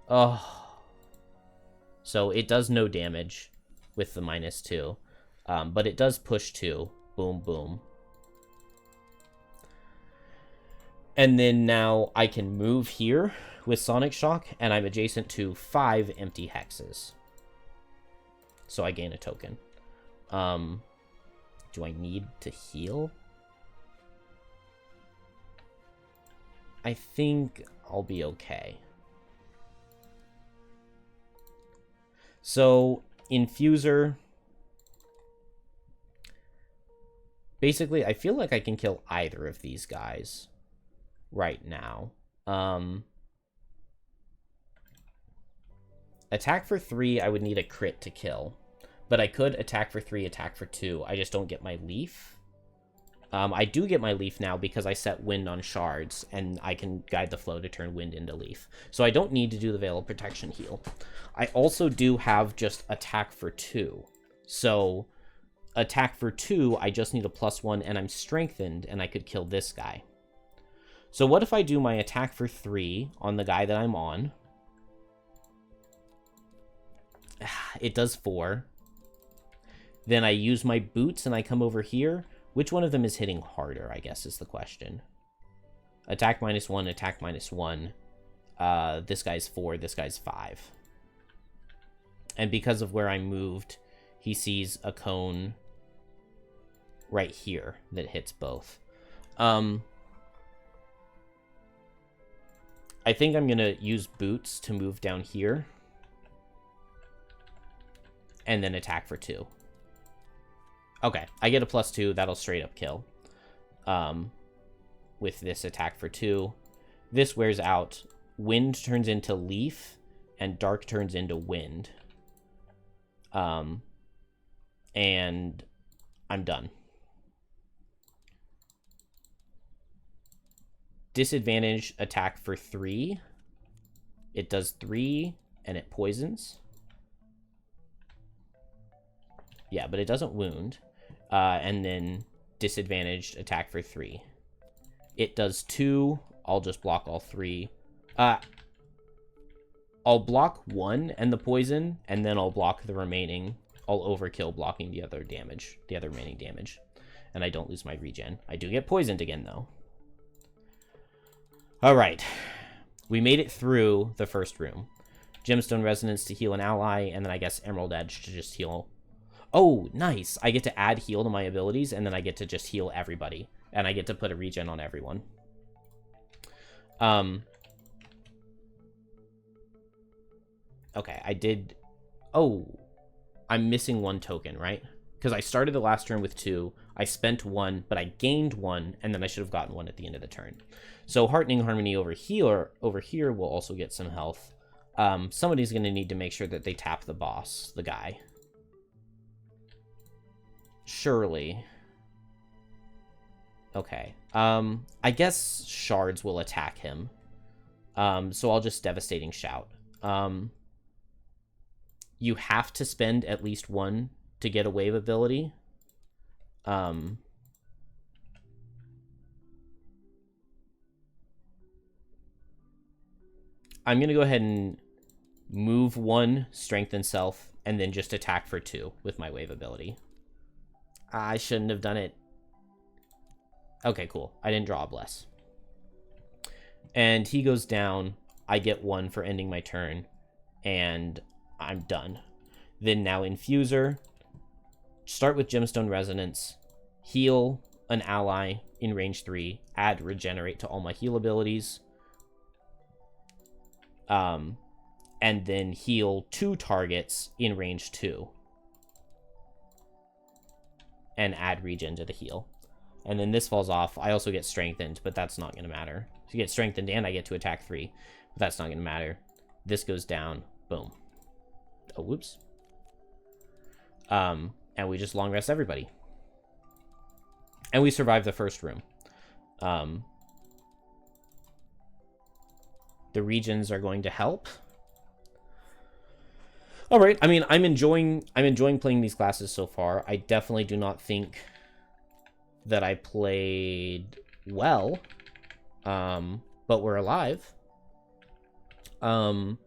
Oh. So it does no damage with the -2. But it does push 2. Boom, boom. And then now I can move here with Sonic Shock, and I'm adjacent to 5 empty hexes. So I gain a token. Do I need to heal? I think I'll be okay. So, Infuser. Basically, I feel like I can kill either of these guys right now. Attack for 3, I would need a crit to kill. But I could attack for 3, attack for 2. I just don't get my leaf. I do get my leaf now because I set wind on shards, and I can guide the flow to turn wind into leaf. So I don't need to do the Veil of Protection heal. I also do have just attack for 2. So attack for 2, I just need a +1, and I'm strengthened, and I could kill this guy. So what if I do my attack for 3 on the guy that I'm on? It does 4. Then I use my boots, and I come over here. Which one of them is hitting harder, I guess, is the question. Attack -1, attack -1. This guy's 4, this guy's 5. And because of where I moved, he sees a cone right here that hits both. I think I'm going to use boots to move down here. And then attack for 2. Okay, I get a +2. That'll straight up kill. With this attack for 2. This wears out. Wind turns into leaf, and dark turns into wind. And I'm done. Disadvantage attack for 3. It does 3, and it poisons. Yeah, but it doesn't wound. And then disadvantaged attack for 3. It does 2. I'll just block all 3. I'll block 1 and the poison, and then I'll block the remaining. I'll overkill blocking the other damage, the other remaining damage. And I don't lose my regen. I do get poisoned again, though. Alright. We made it through the first room. Gemstone Resonance to heal an ally, and then I guess Emerald Edge to just heal. Oh, nice. I get to add heal to my abilities, and then I get to just heal everybody. And I get to put a regen on everyone. Okay, I did... Oh, I'm missing 1 token, right? Because I started the last turn with 2. I spent 1, but I gained 1, and then I should have gotten 1 at the end of the turn. So Heartening Harmony over here will also get some health. Somebody's going to need to make sure that they tap the boss, the guy. Surely. Okay. I guess Shards will attack him. So I'll just Devastating Shout. You have to spend at least 1 to get a wave ability. I'm going to go ahead and move 1, strengthen self, and then just attack for 2 with my wave ability. I shouldn't have done it. Okay, cool. I didn't draw a bless. And he goes down. I get 1 for ending my turn. And I'm done. Then now Infuser. Start with Gemstone Resonance. Heal an ally in range 3. Add Regenerate to all my heal abilities. And then heal 2 targets in range 2. And add regen to the heal. And then this falls off. I also get strengthened, but that's not going to matter. So you get strengthened and I get to attack 3. But that's not going to matter. This goes down. Boom. Oh, whoops. And we just long rest everybody. And we survive the first room. The regions are going to help. All right. I mean, I'm enjoying playing these classes so far. I definitely do not think that I played well. But we're alive. I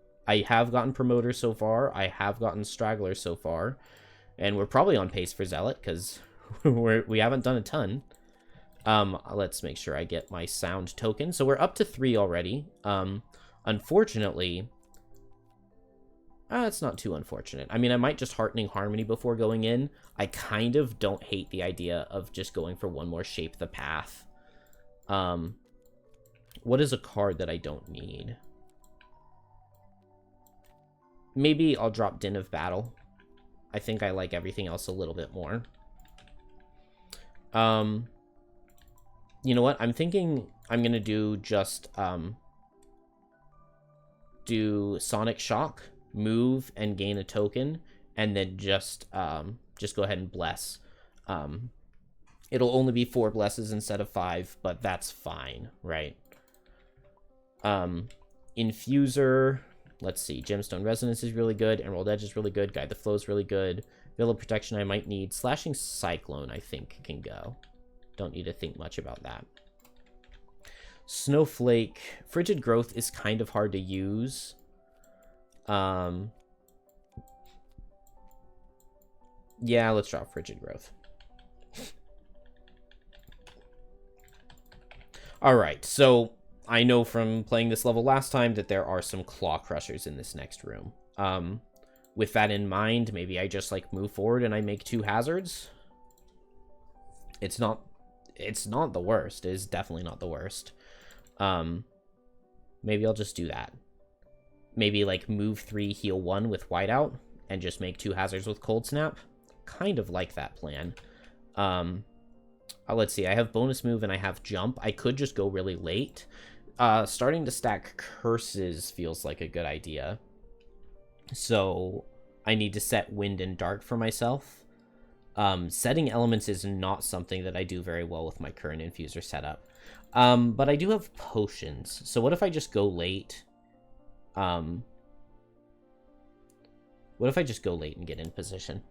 have gotten promoters so far. I have gotten stragglers so far. And we're probably on pace for Zealot because we haven't done a ton. Let's make sure I get my sound token. So we're up to 3 already. Unfortunately, it's not too unfortunate. I mean, I might just Heartening Harmony before going in. I kind of don't hate the idea of just going for one more Shape the Path. What is a card that I don't need? Maybe I'll drop Din of Battle. I think I like everything else a little bit more. You know what? I'm thinking I'm going to do just, do Sonic Shock, move, and gain a token, and then just go ahead and bless. It'll only be 4 blesses instead of 5, but that's fine, right? Infuser, let's see, Gemstone Resonance is really good, Emerald Edge is really good, Guide the Flow is really good, Veil of Protection I might need, Slashing Cyclone I think can go. Don't need to think much about that. Snowflake, Frigid Growth is kind of hard to use. Yeah, let's drop Frigid Growth. Alright, so I know from playing this level last time that there are some Claw Crushers in this next room. With that in mind, maybe I just like move forward and I make 2 hazards. It's not the worst. It is definitely not the worst. Maybe I'll just do that. Maybe like move 3, heal 1 with Whiteout, and just make 2 hazards with Cold Snap. Kind of like that plan. Let's see, I have bonus move and I have jump. I could just go really late. Starting to stack curses feels like a good idea. So I need to set wind and dark for myself. Setting elements is not something that I do very well with my current infuser setup. But I do have potions. So what if I just go late? What if I just go late and get in position?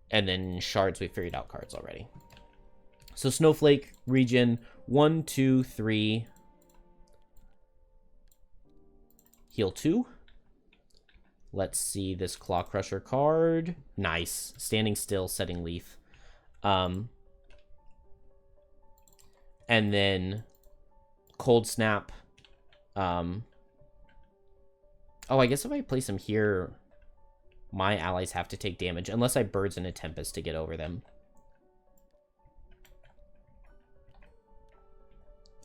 And then shards, we figured out cards already. So Snowflake, regen, 1, 2, 3. Heal 2. Let's see this Claw Crusher card. Nice. Standing Still, Setting Leaf. And then Cold Snap. Oh, I guess if I place him here, my allies have to take damage, unless I Birds in a Tempest to get over them.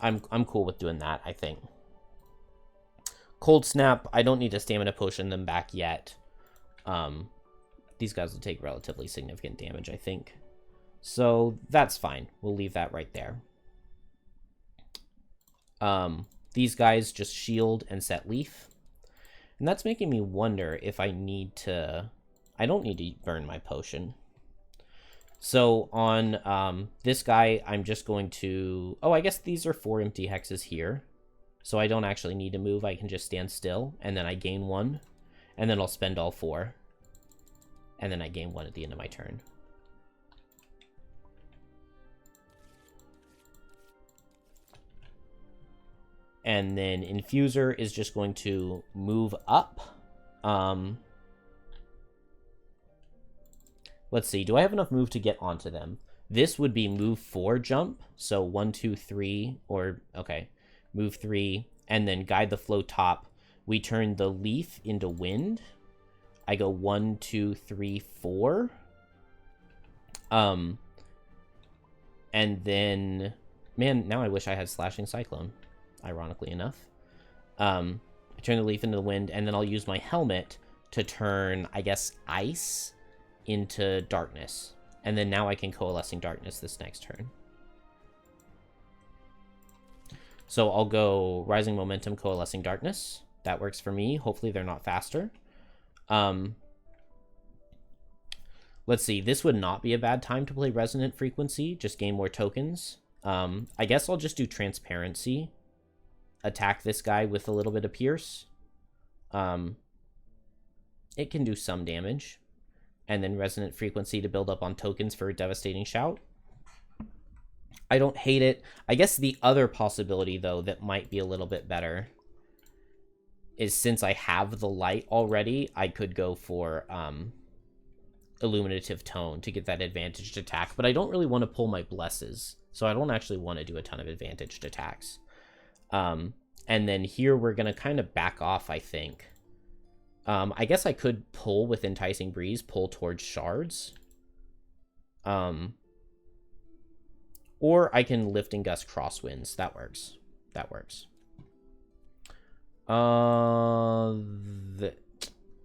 I'm cool with doing that, I think. Cold Snap, I don't need to Stamina Potion them back yet. These guys will take relatively significant damage, I think. So that's fine. We'll leave that right there. These guys just shield and set Leaf. And that's making me wonder if I need to... I don't need to burn my potion. So on this guy, I'm just going to... Oh, I guess these are 4 empty hexes here. So I don't actually need to move. I can just stand still, and then I gain 1. And then I'll spend all 4. And then I gain 1 at the end of my turn. And then Infuser is just going to move up. Let's see. Do I have enough move to get onto them? This would be move 4 jump. So 1, 2, 3. Or, okay. Move 3. And then Guide the Flow top. We turn the Leaf into Wind. I go 1, 2, 3, 4. And then... Man, now I wish I had Slashing Cyclone. Ironically enough. I turn the Leaf into the Wind, and then I'll use my helmet to turn, I guess, Ice into Darkness. And then now I can Coalescing Darkness this next turn. So I'll go Rising Momentum, Coalescing Darkness. That works for me. Hopefully they're not faster. Let's see. This would not be a bad time to play Resonant Frequency. Just gain more tokens. I guess I'll just do Transparency. Attack this guy with a little bit of Pierce. It can do some damage. And then Resonant Frequency to build up on tokens for a Devastating Shout. I don't hate it. I guess the other possibility, though, that might be a little bit better is since I have the light already, I could go for Illuminative Tone to get that advantaged attack, but I don't really want to pull my Blesses, so I don't actually want to do a ton of advantaged attacks. And then here we're going to kind of back off, I think. I guess I could pull with Enticing Breeze, pull towards Shards. Or I can Lifting Gust Crosswinds. That works. That works.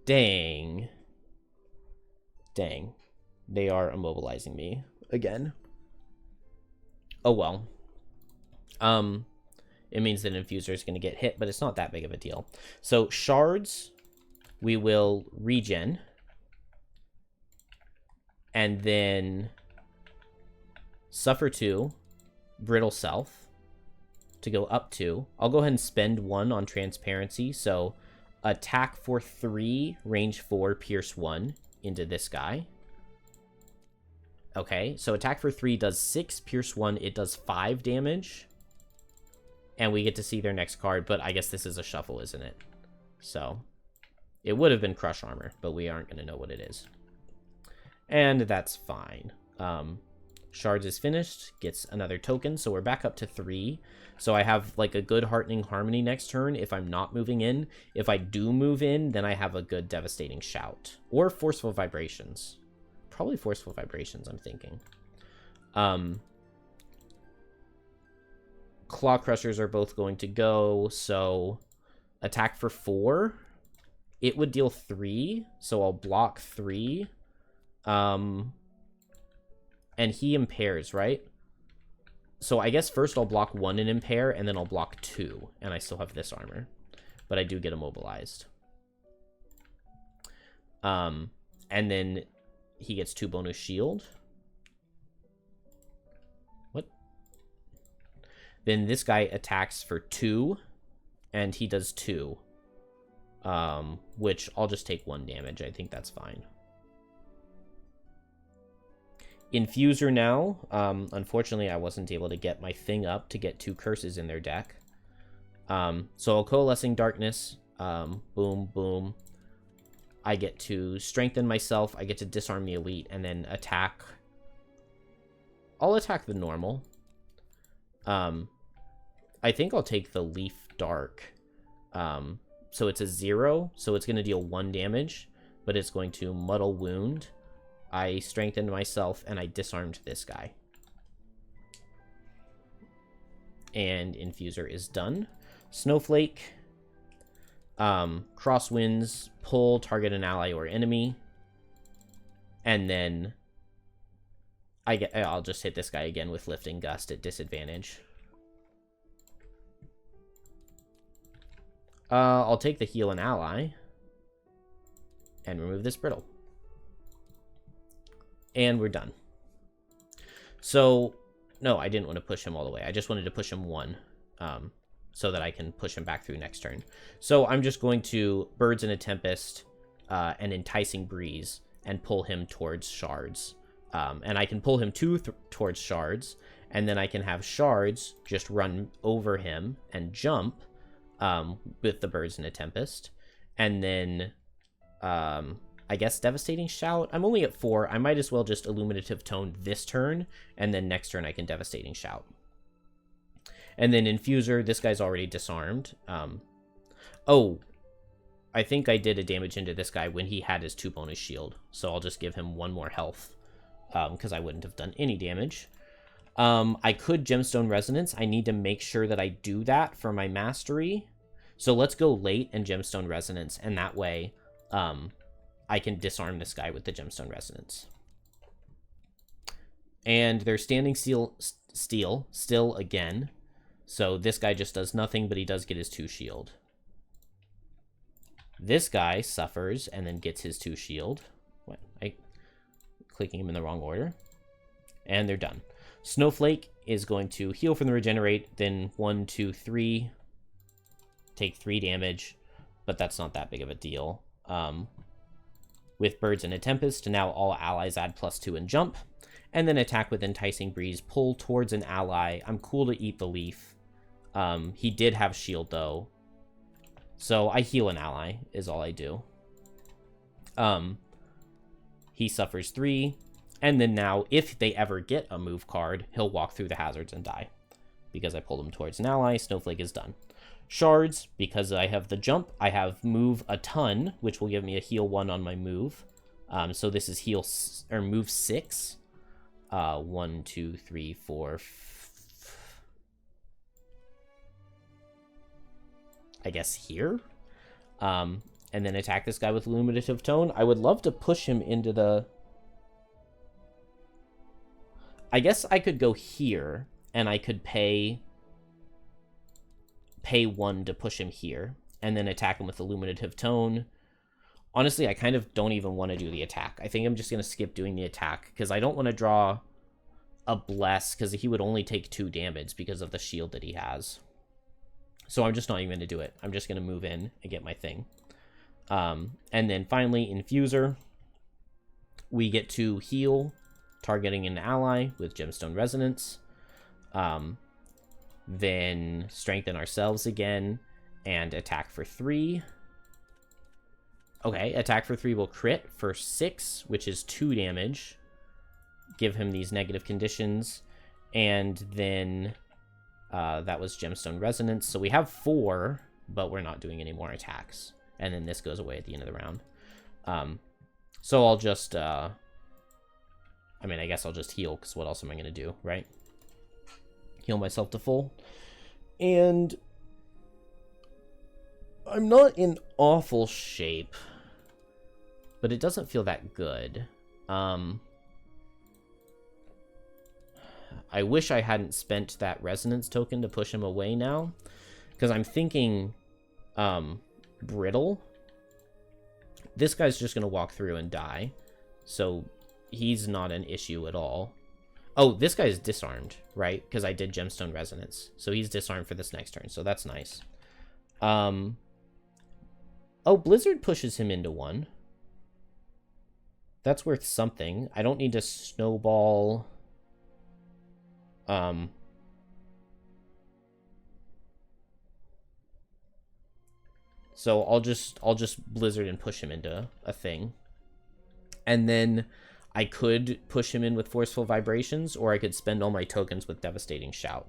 Dang. Dang. They are immobilizing me again. Oh, well. It means that Infuser is going to get hit, but it's not that big of a deal. So, Shards, we will regen. And then Suffer 2, Brittle Self to go up 2. I'll go ahead and spend 1 on Transparency. So, attack for 3, range 4, pierce 1 into this guy. Okay, so attack for 3 does 6, pierce 1, it does 5 damage. And we get to see their next card, but I guess this is a shuffle, isn't it? So, it would have been Crush Armor, but we aren't going to know what it is. And that's fine. Shards is finished, gets another token, so we're back up to 3. So I have like a good Heartening Harmony next turn if I'm not moving in. If I do move in, then I have a good Devastating Shout. Or Forceful Vibrations. Probably Forceful Vibrations, I'm thinking. Claw Crushers are both going to go, so attack for 4. It would deal 3, so I'll block 3. And he impairs, right? So I guess first I'll block 1 and impair, and then I'll block 2, and I still have this armor. But I do get immobilized. And then he gets 2 bonus shield. What? Then this guy attacks for 2, and he does 2. Which I'll just take 1 damage. I think that's fine. Infuser now. Unfortunately, I wasn't able to get my thing up to get 2 curses in their deck. So I'll Coalescing Darkness. Boom, boom. I get to strengthen myself. I get to disarm the elite and then attack. I'll attack the normal. I think I'll take the Leaf Dark. So it's a 0. So it's going to deal 1 damage, but it's going to Muddle Wound. I strengthened myself, and I disarmed this guy. And Infuser is done. Snowflake. Crosswinds. Pull, target an ally or enemy. And then I'll just hit this guy again with Lifting Gust at disadvantage. I'll take the heal an ally. And remove this brittle. And we're done. So, no, I didn't want to push him all the way. I just wanted to push him 1, so that I can push him back through next turn. So I'm just going to Birds in a Tempest, and Enticing Breeze, and pull him towards Shards. And I can pull him towards Shards, and then I can have Shards just run over him and jump, with the Birds in a Tempest. And then, I guess Devastating Shout. I'm only at 4. I might as well just Illuminative Tone this turn, and then next turn I can Devastating Shout. And then Infuser, this guy's already disarmed. Oh, I think I did a damage into this guy when he had his 2 bonus shield, so I'll just give him 1 more health, because I wouldn't have done any damage. I could Gemstone Resonance. I need to make sure that I do that for my mastery. So let's go late and Gemstone Resonance, and that way, I can disarm this guy with the Gemstone Resonance. And they're standing still again. So this guy just does nothing, but he does get his 2 shield. This guy suffers and then gets his 2 shield. What? I'm clicking him in the wrong order. And they're done. Snowflake is going to heal from the Regenerate, then 1, 2, 3. Take 3 damage, but that's not that big of a deal. With Birds in a Tempest, now all allies add +2 and jump. And then attack with Enticing Breeze, pull towards an ally. I'm cool to eat the leaf. He did have shield, though. So I heal an ally, is all I do. he suffers 3, and then now, if they ever get a move card, he'll walk through the hazards and die. Because I pulled him towards an ally, Snowflake is done. Shards, because I have the jump, I have move a ton, which will give me a heal 1 on my move. So this is move 6. 1, 2, 3, 4. I guess here. And then attack this guy with Illuminative Tone. I would love to push him into the... I guess I could go here, and I could pay 1 to push him here, and then attack him with Illuminative Tone. Honestly, I kind of don't even want to do the attack. I think I'm just going to skip doing the attack, because I don't want to draw a Bless, because he would only take 2 damage because of the shield that he has. So I'm just not even going to do it. I'm just going to move in and get my thing. And then finally, Infuser. We get to heal, targeting an ally with Gemstone Resonance. Then strengthen ourselves again, and attack for 3. Okay, attack for 3 will crit for 6, which is 2 damage. Give him these negative conditions, and then that was Gemstone Resonance. So we have 4, but we're not doing any more attacks. And then this goes away at the end of the round. So I'll just... I mean, I guess I'll just heal, because what else am I going to do, right? Heal myself to full. And I'm not in awful shape, but it doesn't feel that good. I wish I hadn't spent that resonance token to push him away now, because I'm thinking brittle. This guy's just going to walk through and die, so he's not an issue at all. Oh, this guy's disarmed, right? Because I did Gemstone Resonance. So he's disarmed for this next turn, so that's nice. Oh, Blizzard pushes him into 1. That's worth something. I don't need to snowball... So I'll just Blizzard and push him into a thing. And then I could push him in with Forceful Vibrations, or I could spend all my tokens with Devastating Shout.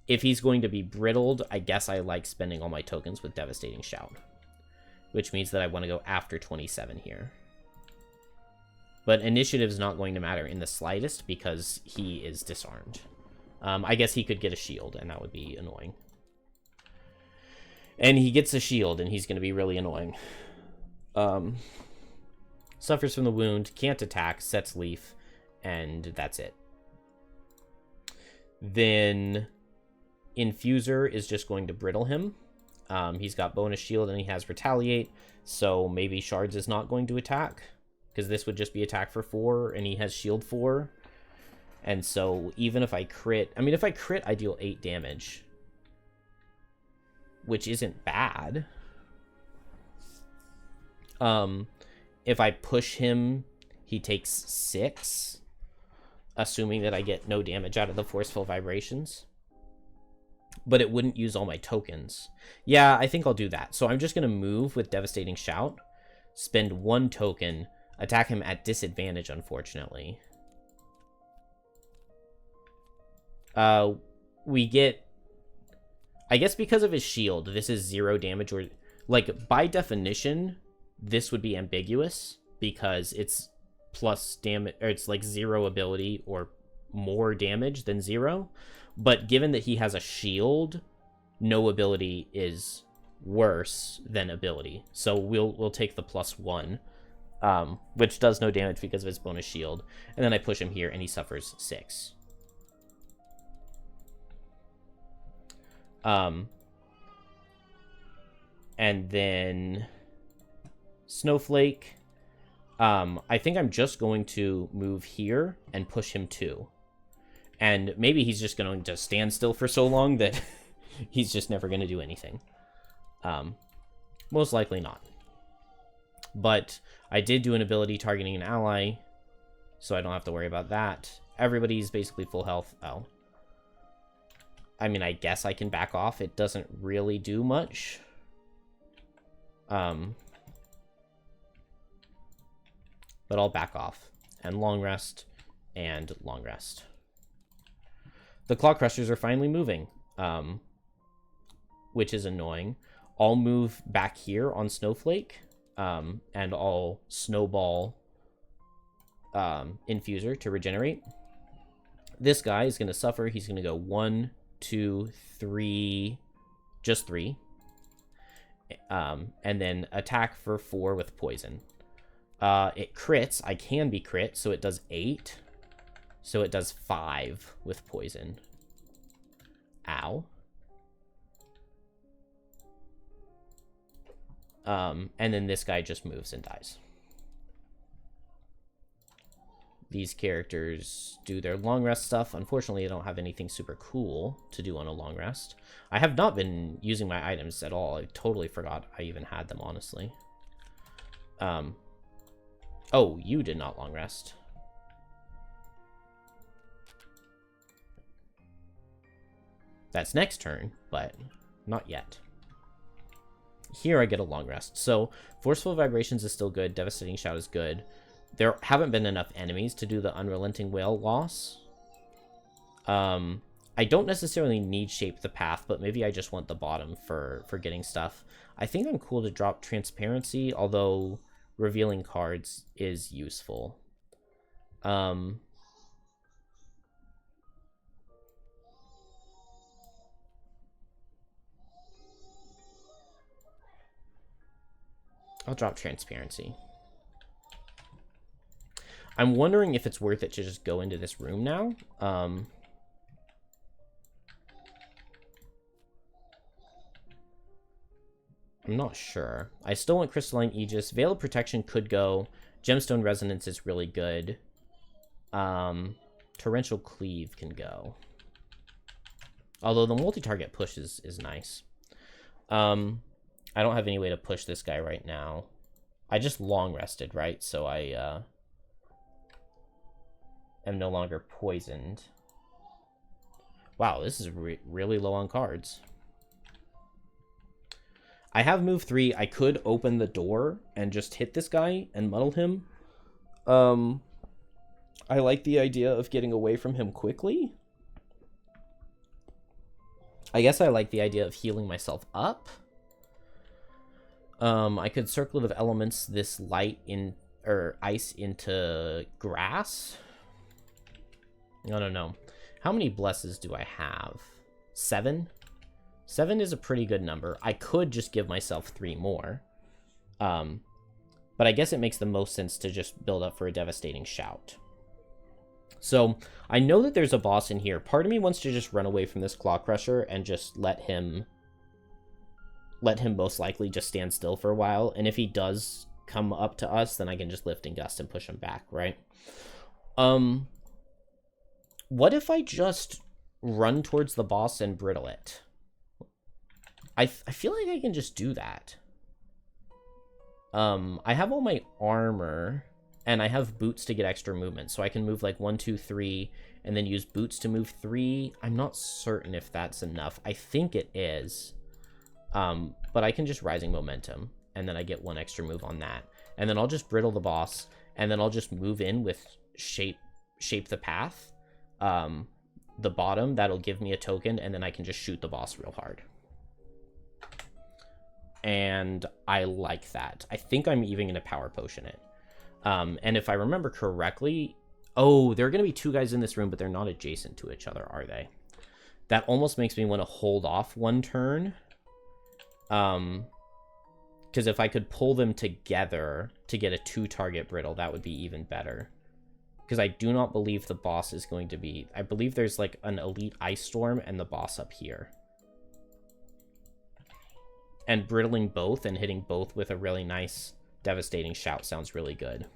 If he's going to be brittled, I guess I like spending all my tokens with Devastating Shout, which means that I want to go after 27 here. But initiative's not going to matter in the slightest because he is disarmed. I guess he could get a shield, and that would be annoying. And he gets a shield, and he's going to be really annoying. Suffers from the wound, can't attack, sets leaf, and that's it. Then Infuser is just going to brittle him. He's got bonus shield, and he has retaliate, so maybe Shards is not going to attack, because this would just be attack for 4, and he has shield 4. And so even if I crit... I mean, if I crit, I deal 8 damage, which isn't bad. If I push him, he takes 6, assuming that I get no damage out of the Forceful Vibrations. But it wouldn't use all my tokens. Yeah, I think I'll do that. So I'm just going to move with Devastating Shout, spend 1 token, attack him at disadvantage, unfortunately. We get... I guess because of his shield, this is 0 damage, or... Like, by definition, this would be ambiguous, because it's plus damage, or it's like 0 ability or more damage than 0. But given that he has a shield, no ability is worse than ability. So we'll take the +1. Which does no damage because of his bonus shield. And then I push him here, and he suffers 6. And then Snowflake. I think I'm just going to move here and push him 2. And maybe he's just going to stand still for so long that he's just never going to do anything. Most likely not. But I did do an ability targeting an ally, so I don't have to worry about that. Everybody's basically full health. Oh. I mean, I guess I can back off. It doesn't really do much. but I'll back off. And long rest, and long rest. The Claw Crushers are finally moving, which is annoying. I'll move back here on Snowflake, and I'll snowball Infuser to regenerate. This guy is going to suffer. He's going to go 1, 2, 3, just 3. And then attack for 4 with poison. It crits. I can be crit, so it does 8. So it does 5 with poison. Ow. And then this guy just moves and dies. These characters do their long rest stuff. Unfortunately, I don't have anything super cool to do on a long rest. I have not been using my items at all. I totally forgot I even had them, honestly. Oh, you did not long rest. That's next turn, but not yet. Here I get a long rest. So Forceful Vibrations is still good. Devastating Shout is good. There haven't been enough enemies to do the Unrelenting Wail loss. I don't necessarily need Shape the Path, but maybe I just want the bottom for getting stuff. I think I'm cool to drop Transparency, although revealing cards is useful. I'll drop Transparency. I'm wondering if it's worth it to just go into this room now. I'm not sure. I still want Crystalline Aegis. Veil of Protection could go. Gemstone Resonance is really good. Torrential Cleave can go. Although the multi-target push is nice. I don't have any way to push this guy right now. I just long rested, right? So I am no longer poisoned. Wow, this is really low on cards. I have move 3. I could open the door and just hit this guy and muddle him. I like the idea of getting away from him quickly. I guess I like the idea of healing myself up. I could Circlet of Elements this light in or ice into grass. I don't know. How many blesses do I have? 7? 7 is a pretty good number. I could just give myself 3 more. But I guess it makes the most sense to just build up for a Devastating Shout. So I know that there's a boss in here. Part of me wants to just run away from this Claw Crusher and just let him most likely just stand still for a while. And if he does come up to us, then I can just lift and gust and push him back, right? What if I just run towards the boss and brittle it? I feel like I can just do that. I have all my armor, and I have boots to get extra movement, so I can move like 1, 2, 3, and then use boots to move 3. I'm not certain if that's enough. I think it is. But I can just Rising Momentum, and then I get 1 extra move on that. And then I'll just brittle the boss, and then I'll just move in with shape the path. The bottom, that'll give me a token, and then I can just shoot the boss real hard. And I like that. I think I'm even going to Power Potion it. And if I remember correctly... Oh, there are going to be 2 guys in this room, but they're not adjacent to each other, are they? That almost makes me want to hold off 1 turn. Because if I could pull them together to get a 2-target brittle, that would be even better. Because I do not believe the boss is going to be... I believe there's like an Elite Ice Storm and the boss up here. And brittling both and hitting both with a really nice Devastating Shout sounds really good.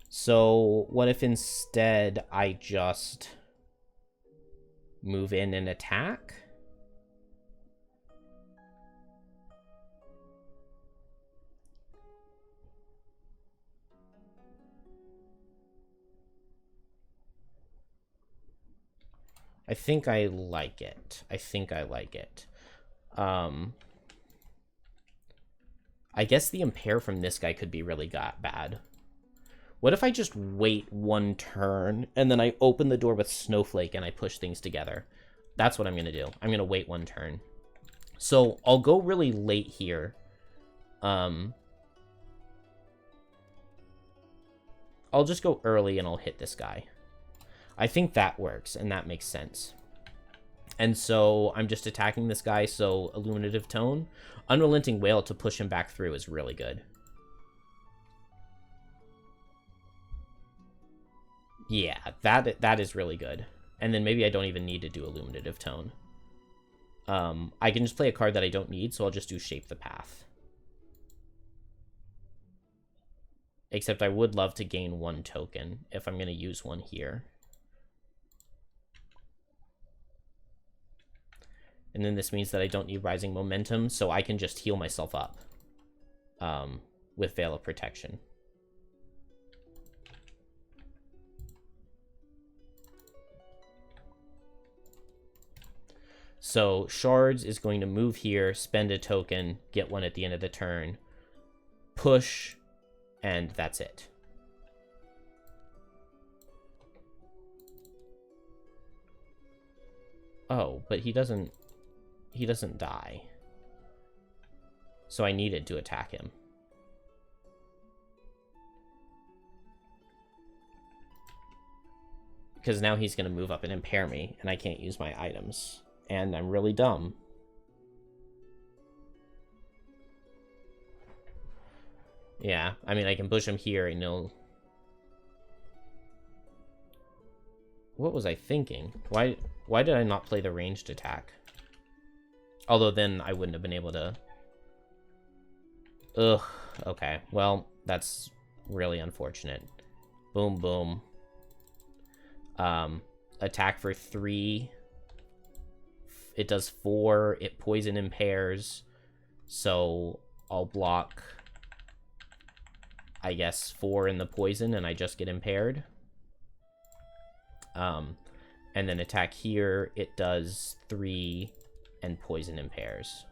So what if instead I just move in and attack? I think I like it. I think I like it. I guess the impair from this guy could be really bad. What if I just wait one turn, and then I open the door with Snowflake and I push things together? That's what I'm going to do. I'm going to wait one turn. So I'll go really late here. I'll just go early and I'll hit this guy. I think that works, and that makes sense. And so I'm just attacking this guy, so Illuminative Tone. Unrelenting Wail to push him back through is really good. Yeah, that is really good. And then maybe I don't even need to do Illuminative Tone. I can just play a card that I don't need, so I'll just do Shape the Path. Except I would love to gain one token if I'm going to use one here. And then this means that I don't need Rising Momentum, so I can just heal myself up with Veil of Protection. So Shards is going to move here, spend a token, get one at the end of the turn, push, and that's it. Oh, but he doesn't die. So I needed to attack him. Because now he's going to move up and impair me, and I can't use my items. And I'm really dumb. Yeah, I mean, I can push him here and he'll... What was I thinking? Why did I not play the ranged attack? Although then I wouldn't have been able to... Ugh, okay. Well, that's really unfortunate. Boom, boom. Attack for 3... It does 4. It poison impairs. So I'll block, I guess, 4 in the poison, and I just get impaired. And then attack here. It does 3 and poison impairs.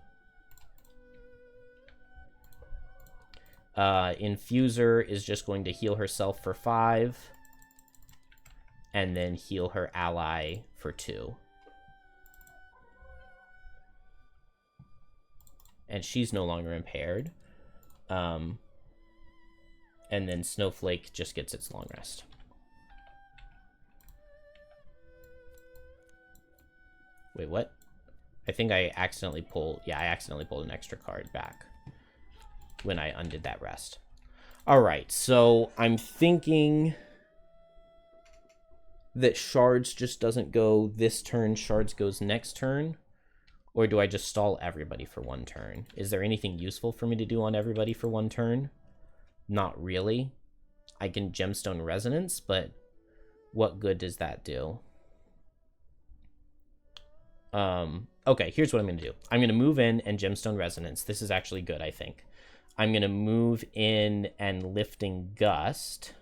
Infuser is just going to heal herself for 5. And then heal her ally for 2. And she's no longer impaired. And then Snowflake just gets its long rest. Wait, what? I think I accidentally pulled... Yeah, I accidentally pulled an extra card back when I undid that rest. Alright, so I'm thinking that Shards just doesn't go this turn. Shards goes next turn. Or do I just stall everybody for one turn? Is there anything useful for me to do on everybody for one turn? Not really. I can Gemstone Resonance, but what good does that do? Okay, here's what I'm going to do. I'm going to move in and Gemstone Resonance. This is actually good, I think. I'm going to move in and Lifting Gust.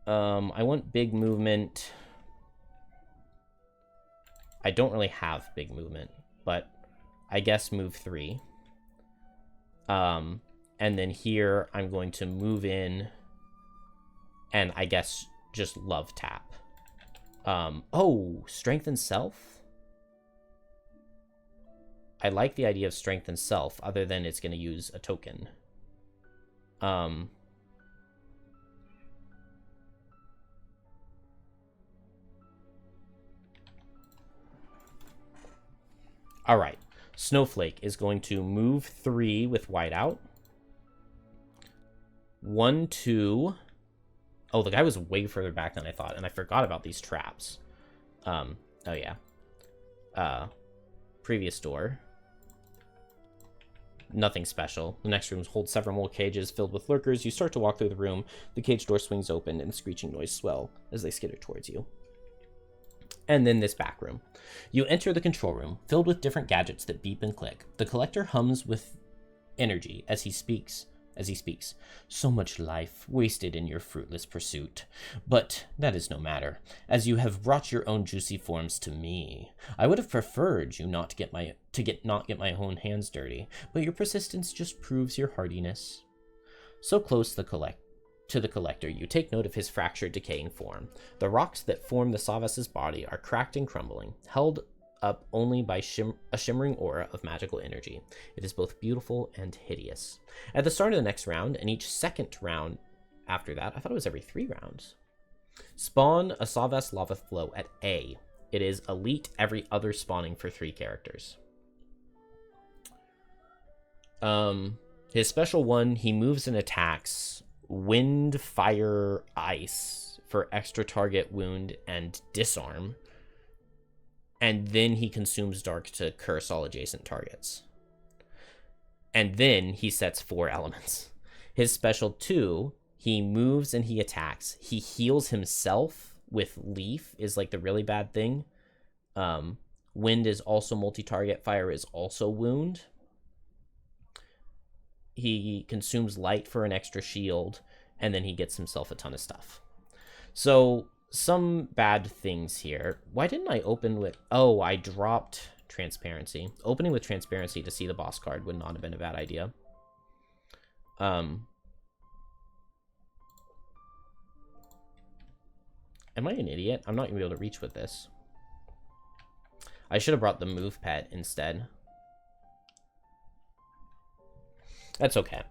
I want big movement. I don't really have big movement, but I guess move 3. And then here I'm going to move in and I guess just Love Tap. Oh, Strengthen Self? I like the idea of Strengthen Self, other than it's going to use a token. Alright, Snowflake is going to move 3 with whiteout. 1, 2. Oh, the guy was way further back than I thought, and I forgot about these traps. Oh yeah. Previous door. Nothing special. The next room holds several more cages filled with lurkers. You start to walk through the room. The cage door swings open, and screeching noise swell as they skitter towards you. And then this back room. You enter the control room, filled with different gadgets that beep and click. The collector hums with energy as he speaks as he speaks. So much life wasted in your fruitless pursuit. But that is no matter, as you have brought your own juicy forms to me. I would have preferred you not get my own hands dirty, but your persistence just proves your hardiness. So close to the collector, you take note of his fractured, decaying form. The rocks that form the Savas's body are cracked and crumbling, held up only by a shimmering aura of magical energy. It is both beautiful and hideous. At the start of the next round, and each second round after that, I thought it was every 3 rounds, spawn a Savas lava flow at A. It is elite every other spawning for 3 characters. His special one, he moves and attacks wind, fire, ice for extra target, wound, and disarm. And then he consumes dark to curse all adjacent targets. And then he sets 4 elements. His special 2, he moves and he attacks. He heals himself with leaf, is like the really bad thing. Wind is also multi-target. Fire is also wound. He consumes light for an extra shield, and then he gets himself a ton of stuff. So some bad things here. Why didn't I open with... Oh, I dropped transparency. Opening with transparency to see the boss card would not have been a bad idea. Am I an idiot? I'm not going to be able to reach with this. I should have brought the move pet instead. That's okay.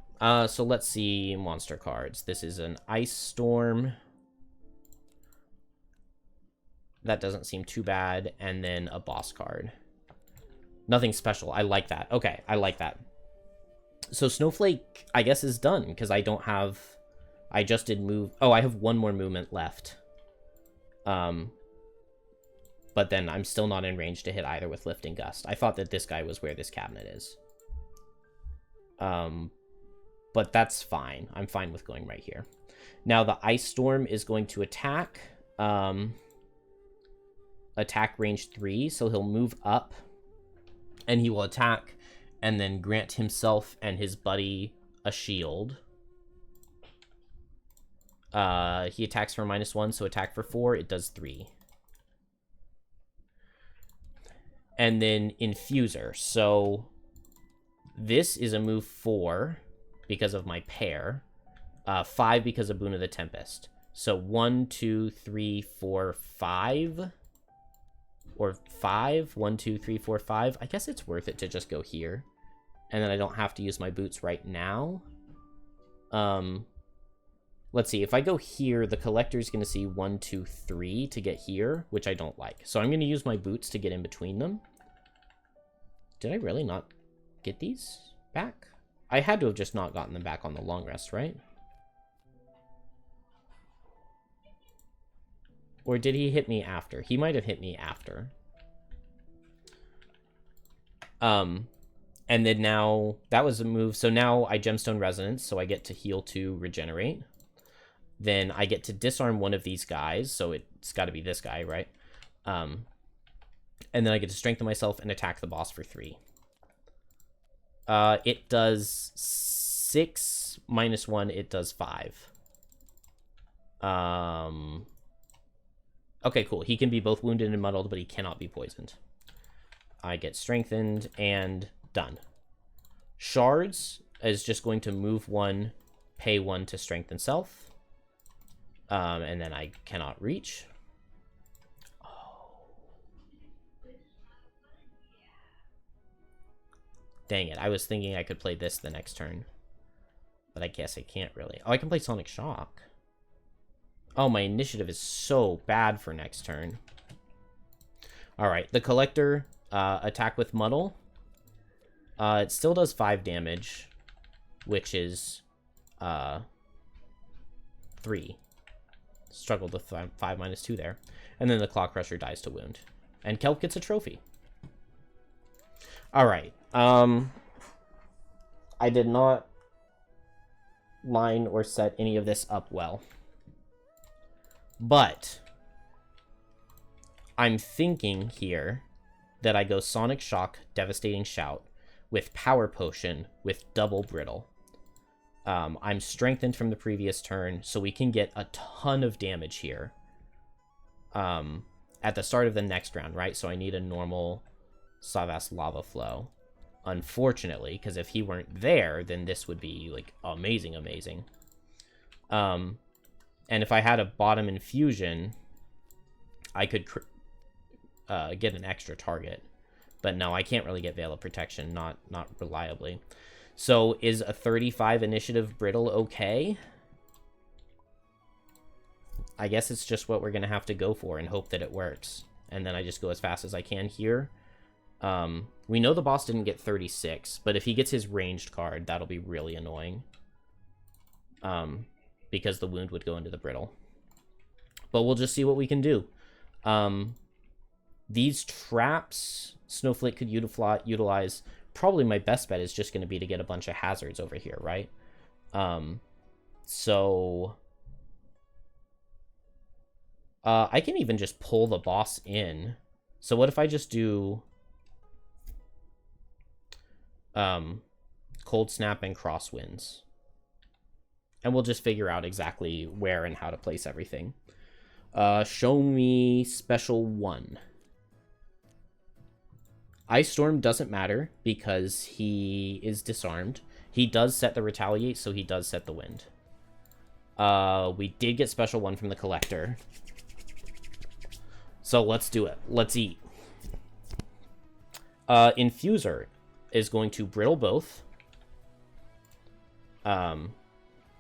So let's see monster cards. This is an Ice Storm. That doesn't seem too bad. And then a boss card. Nothing special. I like that. Okay, I like that. So Snowflake, I guess, is done, because I don't have... I just did move... Oh, I have 1 more movement left. But then I'm still not in range to hit either with Lifting Gust. I thought that this guy was where this cabinet is. But that's fine. I'm fine with going right here. Now the Ice Storm is going to attack. Attack range 3, so he'll move up. And he will attack and then grant himself and his buddy a shield. He attacks for -1, so attack for 4, it does 3. And then Infuser. So this is a move 4 because of my pair. 5 because of Boon of the Tempest. So 1, 2, 3, 4, 5. Or 5. 1, 2, 3, 4, 5. I guess it's worth it to just go here. And then I don't have to use my boots right now. Let's see. If I go here, the collector's going to see 1, 2, 3 to get here, which I don't like. So I'm going to use my boots to get in between them. Did I really not get these back? I had to have just not gotten them back on the long rest, right? Or did he hit me after? He might have hit me after. And then now, that was a move. So now I Gemstone Resonance, so I get to heal 2, regenerate. Then I get to disarm one of these guys, so it's got to be this guy, right? And then I get to strengthen myself and attack the boss for 3. It does 6 -1, it does 5. Okay, cool. He can be both wounded and muddled, but he cannot be poisoned. I get strengthened and done. Shards is just going to move 1, pay 1 to strengthen self. And then I cannot reach. Oh. Dang it. I was thinking I could play this the next turn. But I guess I can't really. Oh, I can play Sonic Shock. Oh, my initiative is so bad for next turn. Alright, the Collector, attack with Muddle. It still does 5 damage, which is 3. Struggled with 5 -2 there. And then the Claw Crusher dies to wound. And Kelp gets a trophy. Alright, I did not line or set any of this up well. But I'm thinking here that I go Sonic Shock, Devastating Shout, with Power Potion, with double Brittle. I'm strengthened from the previous turn, so we can get a ton of damage here. At the start of the next round, right? So I need a normal Savas lava flow. Unfortunately, because if he weren't there, then this would be, like, amazing, amazing. And if I had a bottom infusion, I could get an extra target. But no, I can't really get Veil of Protection, not reliably. So is a 35 initiative brittle okay? I guess it's just what we're going to have to go for and hope that it works. And then I just go as fast as I can here. We know the boss didn't get 36, but if he gets his ranged card, that'll be really annoying. Because the wound would go into the brittle. But we'll just see what we can do. These traps Snowflake could utilize. Probably my best bet is just going to be to get a bunch of hazards over here, right? So I can even just pull the boss in. So what if I just do Cold Snap and Crosswinds? And we'll just figure out exactly where and how to place everything. Show me special 1. Ice Storm doesn't matter because he is disarmed. He does set the Retaliate, so he does set the Wind. We did get special 1 from the Collector. So let's do it. Let's eat. Infuser is going to brittle both. Gain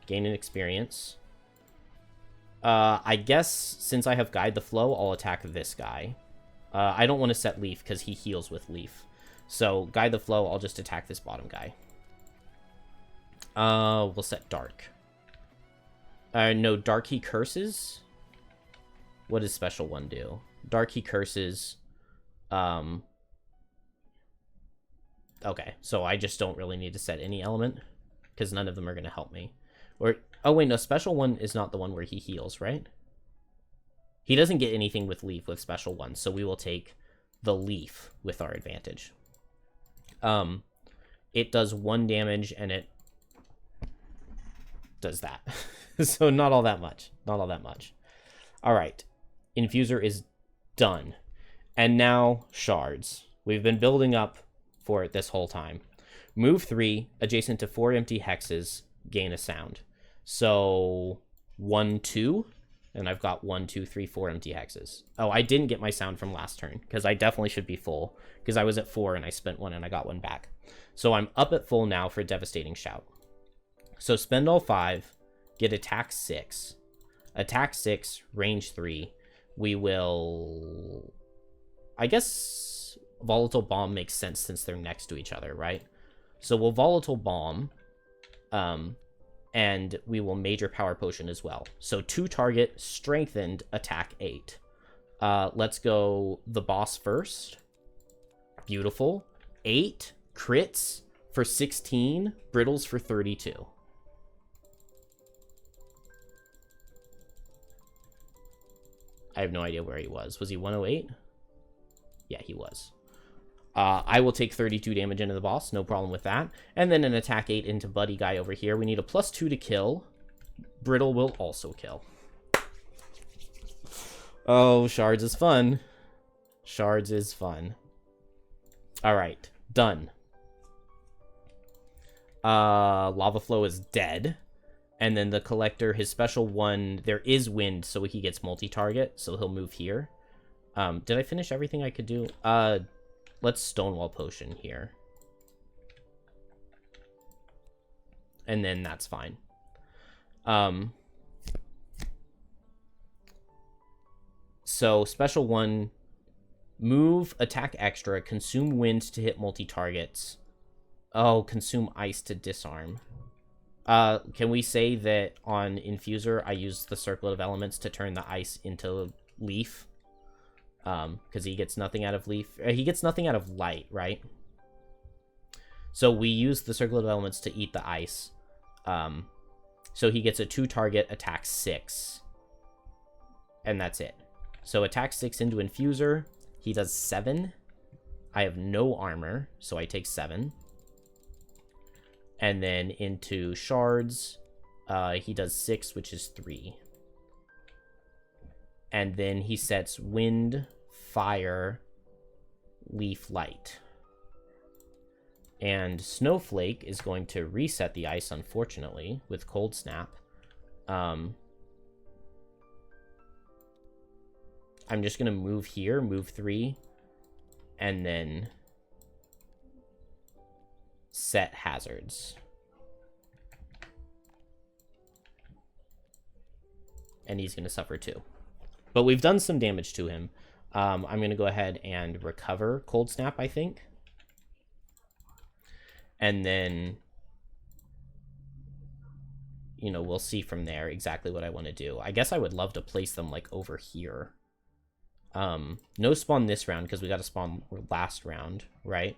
an experience. I guess since I have Guide the Flow, I'll attack this guy. I don't want to set Leaf because he heals with Leaf. So Guide the Flow, I'll just attack this bottom guy. We'll set Dark. No, Dark he curses. What does special 1 do? Dark he curses. Okay, so I just don't really need to set any element because none of them are going to help me. Or oh wait, no, special 1 is not the one where he heals, right? He doesn't get anything with Leaf with special 1, so we will take the Leaf with our advantage. It does 1 damage and it does that. So not all that much. Not all that much. All right. Infuser is done. And now Shards. We've been building up for it this whole time. Move 3, adjacent to 4 empty hexes, gain a sound. So 1, 2, and I've got 1, 2, 3, 4 empty hexes. Oh, I didn't get my sound from last turn because I definitely should be full because I was at 4 and I spent 1 and I got 1 back. So I'm up at full now for Devastating Shout. So spend all 5, get attack 6. Attack 6, range 3. We will... I guess Volatile Bomb makes sense since they're next to each other, right? So we'll Volatile Bomb, and we will Major Power Potion as well. So 2 target, strengthened, attack 8. Let's go the boss first. Beautiful. 8 crits for 16, brittles for 32. I have no idea where he was. Was he 108? Yeah, he was. I will take 32 damage into the boss. No problem with that. And then an attack 8 into Buddy Guy over here. We need a +2 to kill. Brittle will also kill. Oh, Shards is fun. Shards is fun. All right. Done. Lava Flow is dead. And then the Collector, his special 1, there is Wind, so he gets multi-target, so he'll move here. Did I finish everything I could do? Let's Stonewall Potion here. And then that's fine. So special 1, move, attack extra, consume Wind to hit multi-targets. Oh, consume Ice to disarm. Can we say that on Infuser, I use the Circlet of Elements to turn the Ice into Leaf? Because he gets nothing out of Leaf. He gets nothing out of Light, right? So we use the Circlet of Elements to eat the Ice. So he gets a 2 target, attack 6. And that's it. So attack 6 into Infuser. He does 7. I have no armor, so I take 7. And then into Shards, he does 6, which is 3. And then he sets Wind, Fire, Leaf, Light. And Snowflake is going to reset the ice, unfortunately, with Cold Snap. I'm just going to move here, move 3, and then set hazards. And he's going to suffer 2. But we've done some damage to him. I'm going to go ahead and recover Cold Snap, I think. And then, you know, we'll see from there exactly what I want to do. I guess I would love to place them, like, over here. No spawn this round, because we got to spawn last round, right?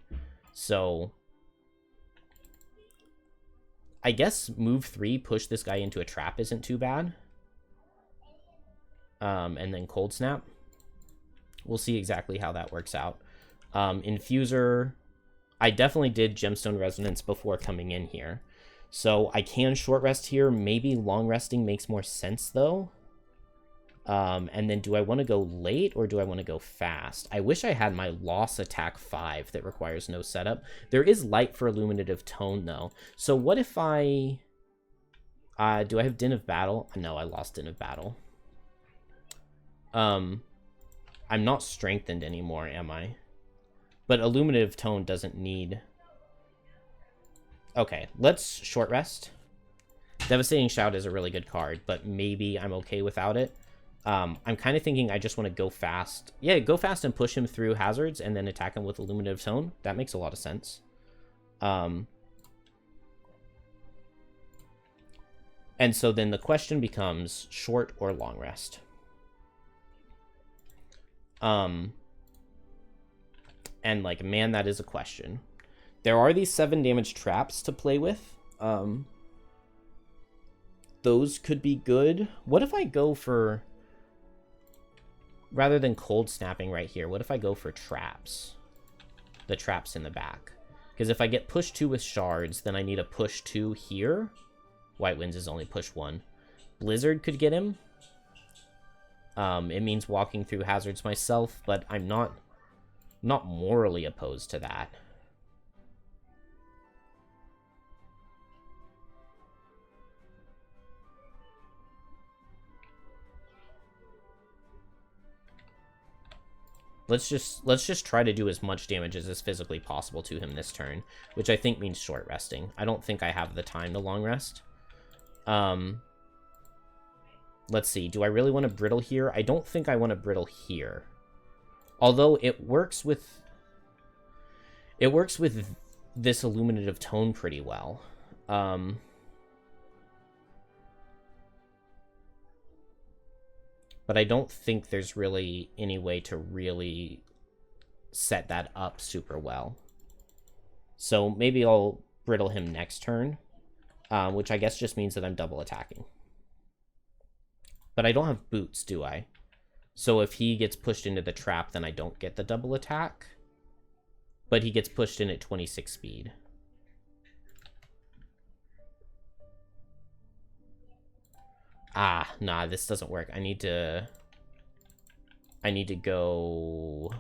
So, I guess move 3, push this guy into a trap isn't too bad. And then Cold Snap. We'll see exactly how that works out. Infuser, I definitely did Gemstone Resonance before coming in here. So I can short rest here. Maybe long resting makes more sense, though. And then do I want to go late or do I want to go fast? I wish I had my Loss Attack 5 that requires no setup. There is Light for Illuminative Tone, though. So what if I... do I have Din of Battle? No, I lost Din of Battle. I'm not strengthened anymore, am I? But Illuminative Tone doesn't need... Okay, let's short rest. Devastating Shout is a really good card, but maybe I'm okay without it. I'm kind of thinking I just want to go fast. Yeah, go fast and push him through hazards and then attack him with Illuminative Tone. That makes a lot of sense. And so then the question becomes short or long rest. And, like, man, that is a question. There are these 7 damage traps to play with. Those could be good. What if I go for... Rather than cold snapping right here, what if I go for traps? The traps in the back. Because if I get push 2 with shards, then I need a push 2 here. White Winds is only push 1. Blizzard could get him. It means walking through hazards myself, but I'm not morally opposed to that. Let's just try to do as much damage as is physically possible to him this turn, which I think means short resting. I don't think I have the time to long rest. Let's see. Do I really want to brittle here? I don't think I want to brittle here. Although it works with this Illuminative Tone pretty well. But I don't think there's really any way to really set that up super well. So maybe I'll brittle him next turn, which I guess just means that I'm double attacking. But I don't have boots, do I? So if he gets pushed into the trap, then I don't get the double attack. But he gets pushed in at 26 speed. Ah, nah, this doesn't work. I need to go...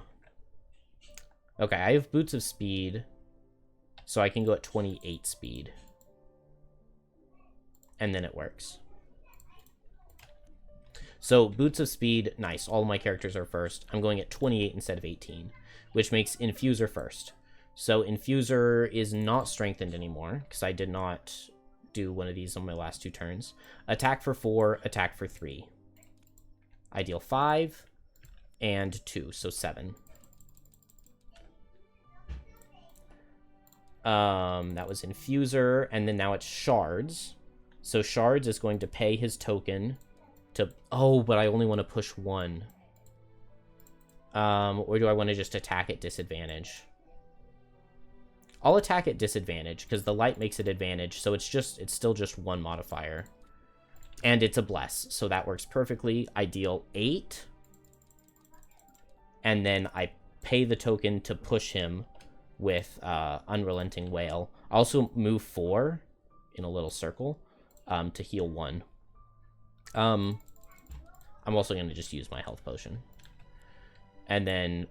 Okay, I have Boots of Speed, so I can go at 28 speed. And then it works. So, Boots of Speed, nice. All of my characters are first. I'm going at 28 instead of 18, which makes Infuser first. So, Infuser is not strengthened anymore, because I did not do one of these on my last 2 turns. Attack for 4, attack for 3. I deal 5 and 2, so 7. That was Infuser, and then now it's Shards. So Shards is going to pay his token to... Oh, but I only want to push 1. Or do I want to just attack at disadvantage? I'll attack at disadvantage, because the light makes it advantage, so it's still just 1 modifier. And it's a bless, so that works perfectly. I deal 8. And then I pay the token to push him with Unrelenting Wail. Also move 4 in a little circle to heal 1. I'm also going to just use my health potion. And then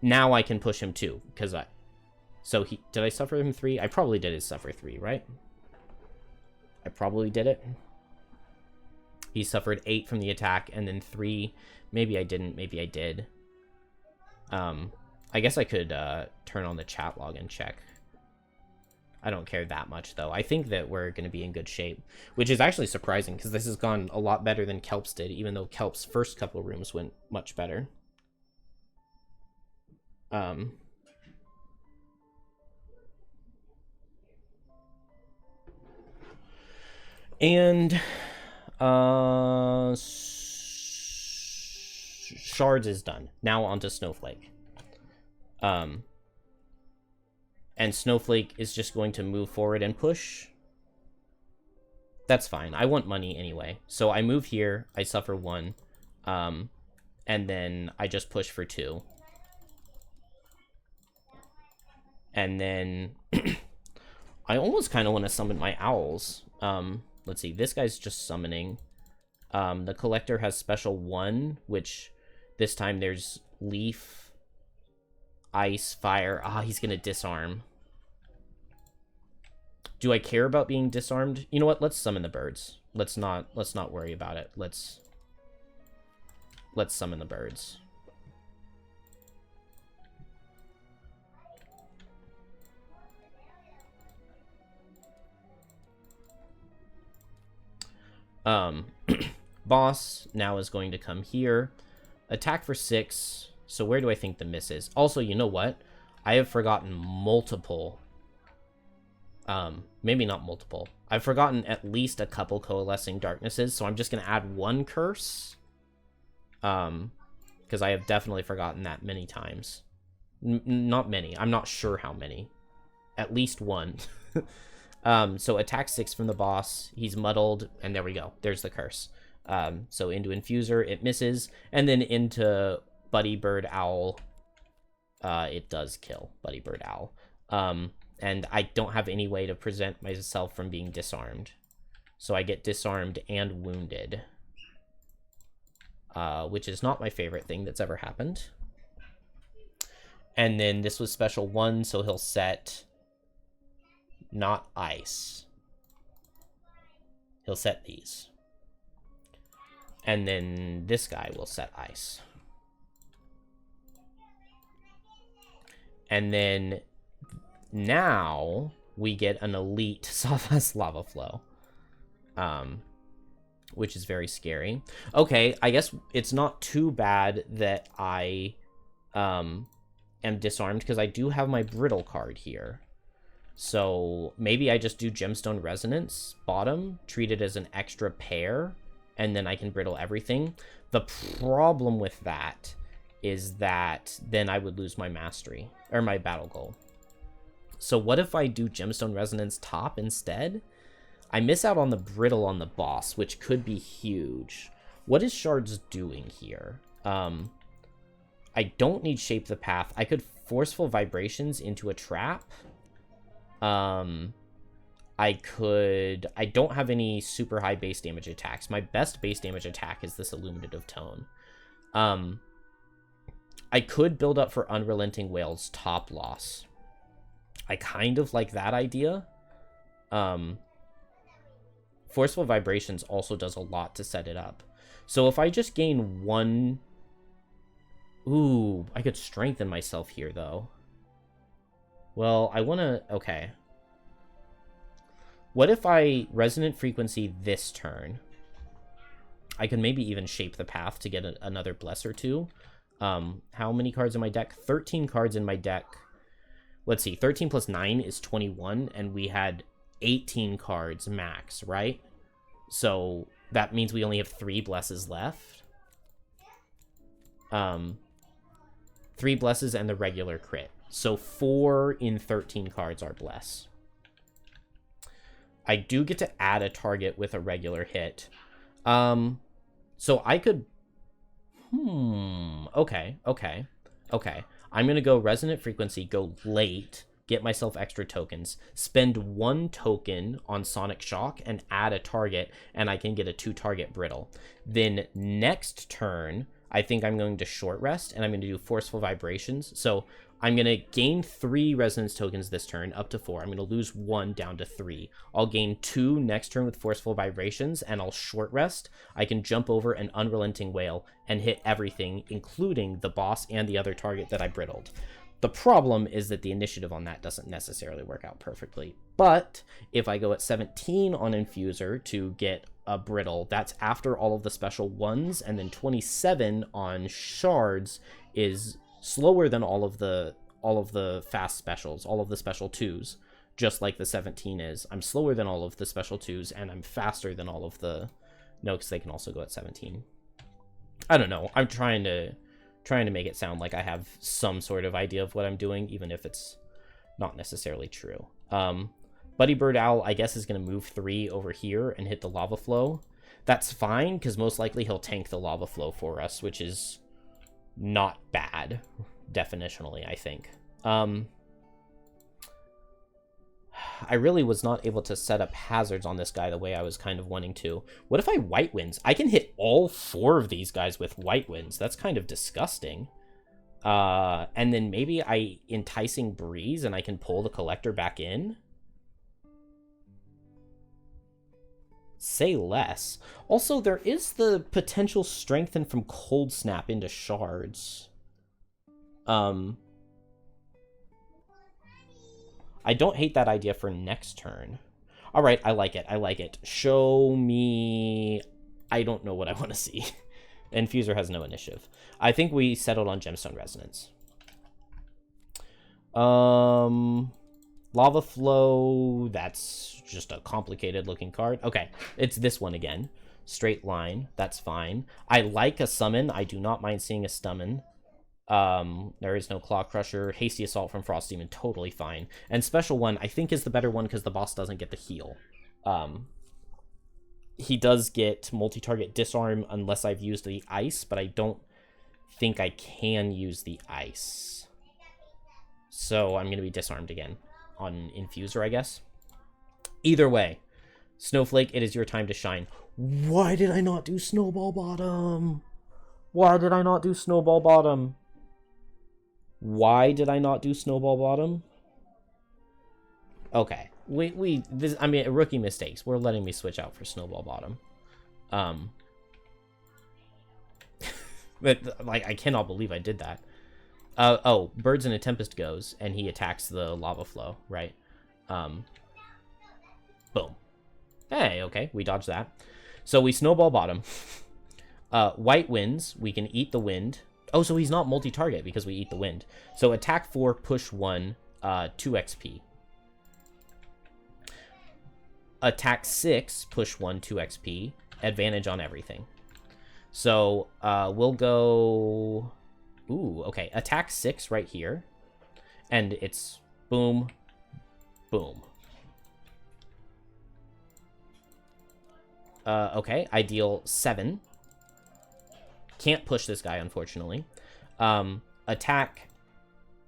now I can push him 2 because so did I suffer him 3? I probably did suffer 3, right? I probably did it. He suffered 8 from the attack and then 3. Maybe I didn't, maybe I did. I guess I could turn on the chat log and check. I don't care that much, though. I think that we're going to be in good shape, which is actually surprising because this has gone a lot better than Kelp's did, even though Kelp's first couple of rooms went much better. And Shards is done. Now onto Snowflake. And Snowflake is just going to move forward and push. That's fine. I want money anyway. So I move here, I suffer 1, and then I just push for 2. And then I almost kind of want to summon my owls. Let's see, this guy's just summoning. The collector has special 1, which this time there's leaf, ice, fire. He's gonna disarm. Do I care about being disarmed? You know what? Let's summon the birds. Let's not worry about it. Let's summon the birds. Boss now is going to come here. Attack for 6. So where do I think the miss is? Also, you know what? I have forgotten multiple. Maybe not multiple. I've forgotten at least a couple coalescing darknesses, so I'm just going to add 1 curse. Because I have definitely forgotten that many times. Not many. I'm not sure how many. At least 1. So attack 6 from the boss. He's muddled, and there we go. There's the curse. So into Infuser, it misses, and then into Buddy Bird Owl, it does kill Buddy Bird Owl. And I don't have any way to present myself from being disarmed. So I get disarmed and wounded. Which is not my favorite thing that's ever happened. And then this was special 1, so he'll set not ice. He'll set these. And then this guy will set ice. And then now we get an elite Savas Lava Flow. Which is very scary. Okay, I guess it's not too bad that I am disarmed because I do have my Brittle card here. So maybe I just do Gemstone Resonance, bottom, treat it as an extra pair, and then I can Brittle everything. The problem with that is that then I would lose my mastery, or my battle goal. So what if I do Gemstone Resonance top instead? I miss out on the Brittle on the boss, which could be huge. What is Shards doing here? I don't need Shape the Path. I could Forceful Vibrations into a trap. I don't have any super high base damage attacks. My best base damage attack is this Illuminative Tone. I could build up for Unrelenting Whale's top loss. I kind of like that idea. Forceful Vibrations also does a lot to set it up. So if I just gain 1... Ooh, I could strengthen myself here, though. Well, I want to... Okay. What if I Resonant Frequency this turn? I could maybe even Shape the Path to get another Bless or 2. How many cards in my deck? 13 cards in my deck. Let's see. 13 plus 9 is 21, and we had 18 cards max, right? So that means we only have 3 Blesses left. 3 Blesses and the regular crit. So 4 in 13 cards are Bless. I do get to add a target with a regular hit. So I could... Okay. I'm going to go Resonant Frequency, go late, get myself extra tokens, spend 1 token on Sonic Shock, and add a target, and I can get a 2-target Brittle. Then next turn, I think I'm going to short rest, and I'm going to do Forceful Vibrations. So I'm going to gain 3 resonance tokens this turn, up to 4. I'm going to lose 1 down to 3. I'll gain 2 next turn with Forceful Vibrations, and I'll short rest. I can jump over an Unrelenting Wail and hit everything, including the boss and the other target that I brittled. The problem is that the initiative on that doesn't necessarily work out perfectly. But if I go at 17 on Infuser to get a Brittle, that's after all of the special 1s, and then 27 on Shards is slower than all of the fast specials, all of the special 2s, just like the 17 is. I'm slower than all of the special 2s, and I'm faster than all of the... No, because they can also go at 17. I don't know. I'm trying to make it sound like I have some sort of idea of what I'm doing, even if it's not necessarily true. Buddy Bird Owl, I guess, is going to move 3 over here and hit the Lava Flow. That's fine, because most likely he'll tank the Lava Flow for us, which is not bad, definitionally, I think. I really was not able to set up hazards on this guy the way I was kind of wanting to. What if I White Winds? I can hit all 4 of these guys with White Winds. That's kind of disgusting. And then maybe I Enticing Breeze and I can pull the Collector back in? Say less. Also, there is the potential strengthen from Cold Snap into Shards. I don't hate that idea for next turn. All right, I like it. I like it. Show me... I don't know what I want to see. Infuser has no initiative. I think we settled on Gemstone Resonance. Lava Flow, that's just a complicated looking card. Okay, it's this one again. Straight Line, that's fine. I like a summon. I do not mind seeing a summon. There is no Claw Crusher. Hasty Assault from Frosthaven, totally fine. And Special One, I think, is the better one because the boss doesn't get the heal. He does get multi-target disarm unless I've used the ice, but I don't think I can use the ice. So I'm going to be disarmed again on Infuser, I guess. Either way, Snowflake, it is your time to shine. Why did I not do Snowball Bottom? Why did I not do Snowball Bottom? Why did I not do Snowball Bottom? Okay. I mean, rookie mistakes. We're letting me switch out for Snowball Bottom. But, like, I cannot believe I did that. Oh, Birds in a Tempest goes, and he attacks the Lava Flow, right? Boom. Hey, okay, we dodged that. So we Snowball Bottom. White Winds, we can eat the wind. Oh, so he's not multi-target because we eat the wind. So attack 4, push 1, 2 XP. Attack 6, push 1, 2 XP. Advantage on everything. So we'll go... Ooh, okay. Attack 6 right here. And it's boom, boom. Okay, I deal 7. Can't push this guy, unfortunately. Attack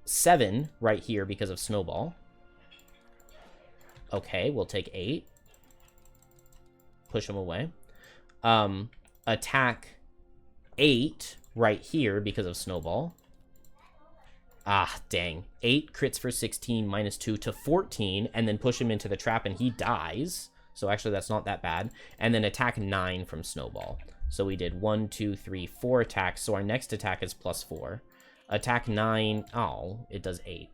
7 right here because of Snowball. Okay, we'll take 8. Push him away. Attack 8 right here because of Snowball. Ah, dang. 8 crits for 16, minus 2 to 14, and then push him into the trap and he dies. So actually that's not that bad. And then attack 9 from Snowball. So we did 1, 2, 3, 4 attacks. So our next attack is plus 4. Attack 9. Oh, it does 8.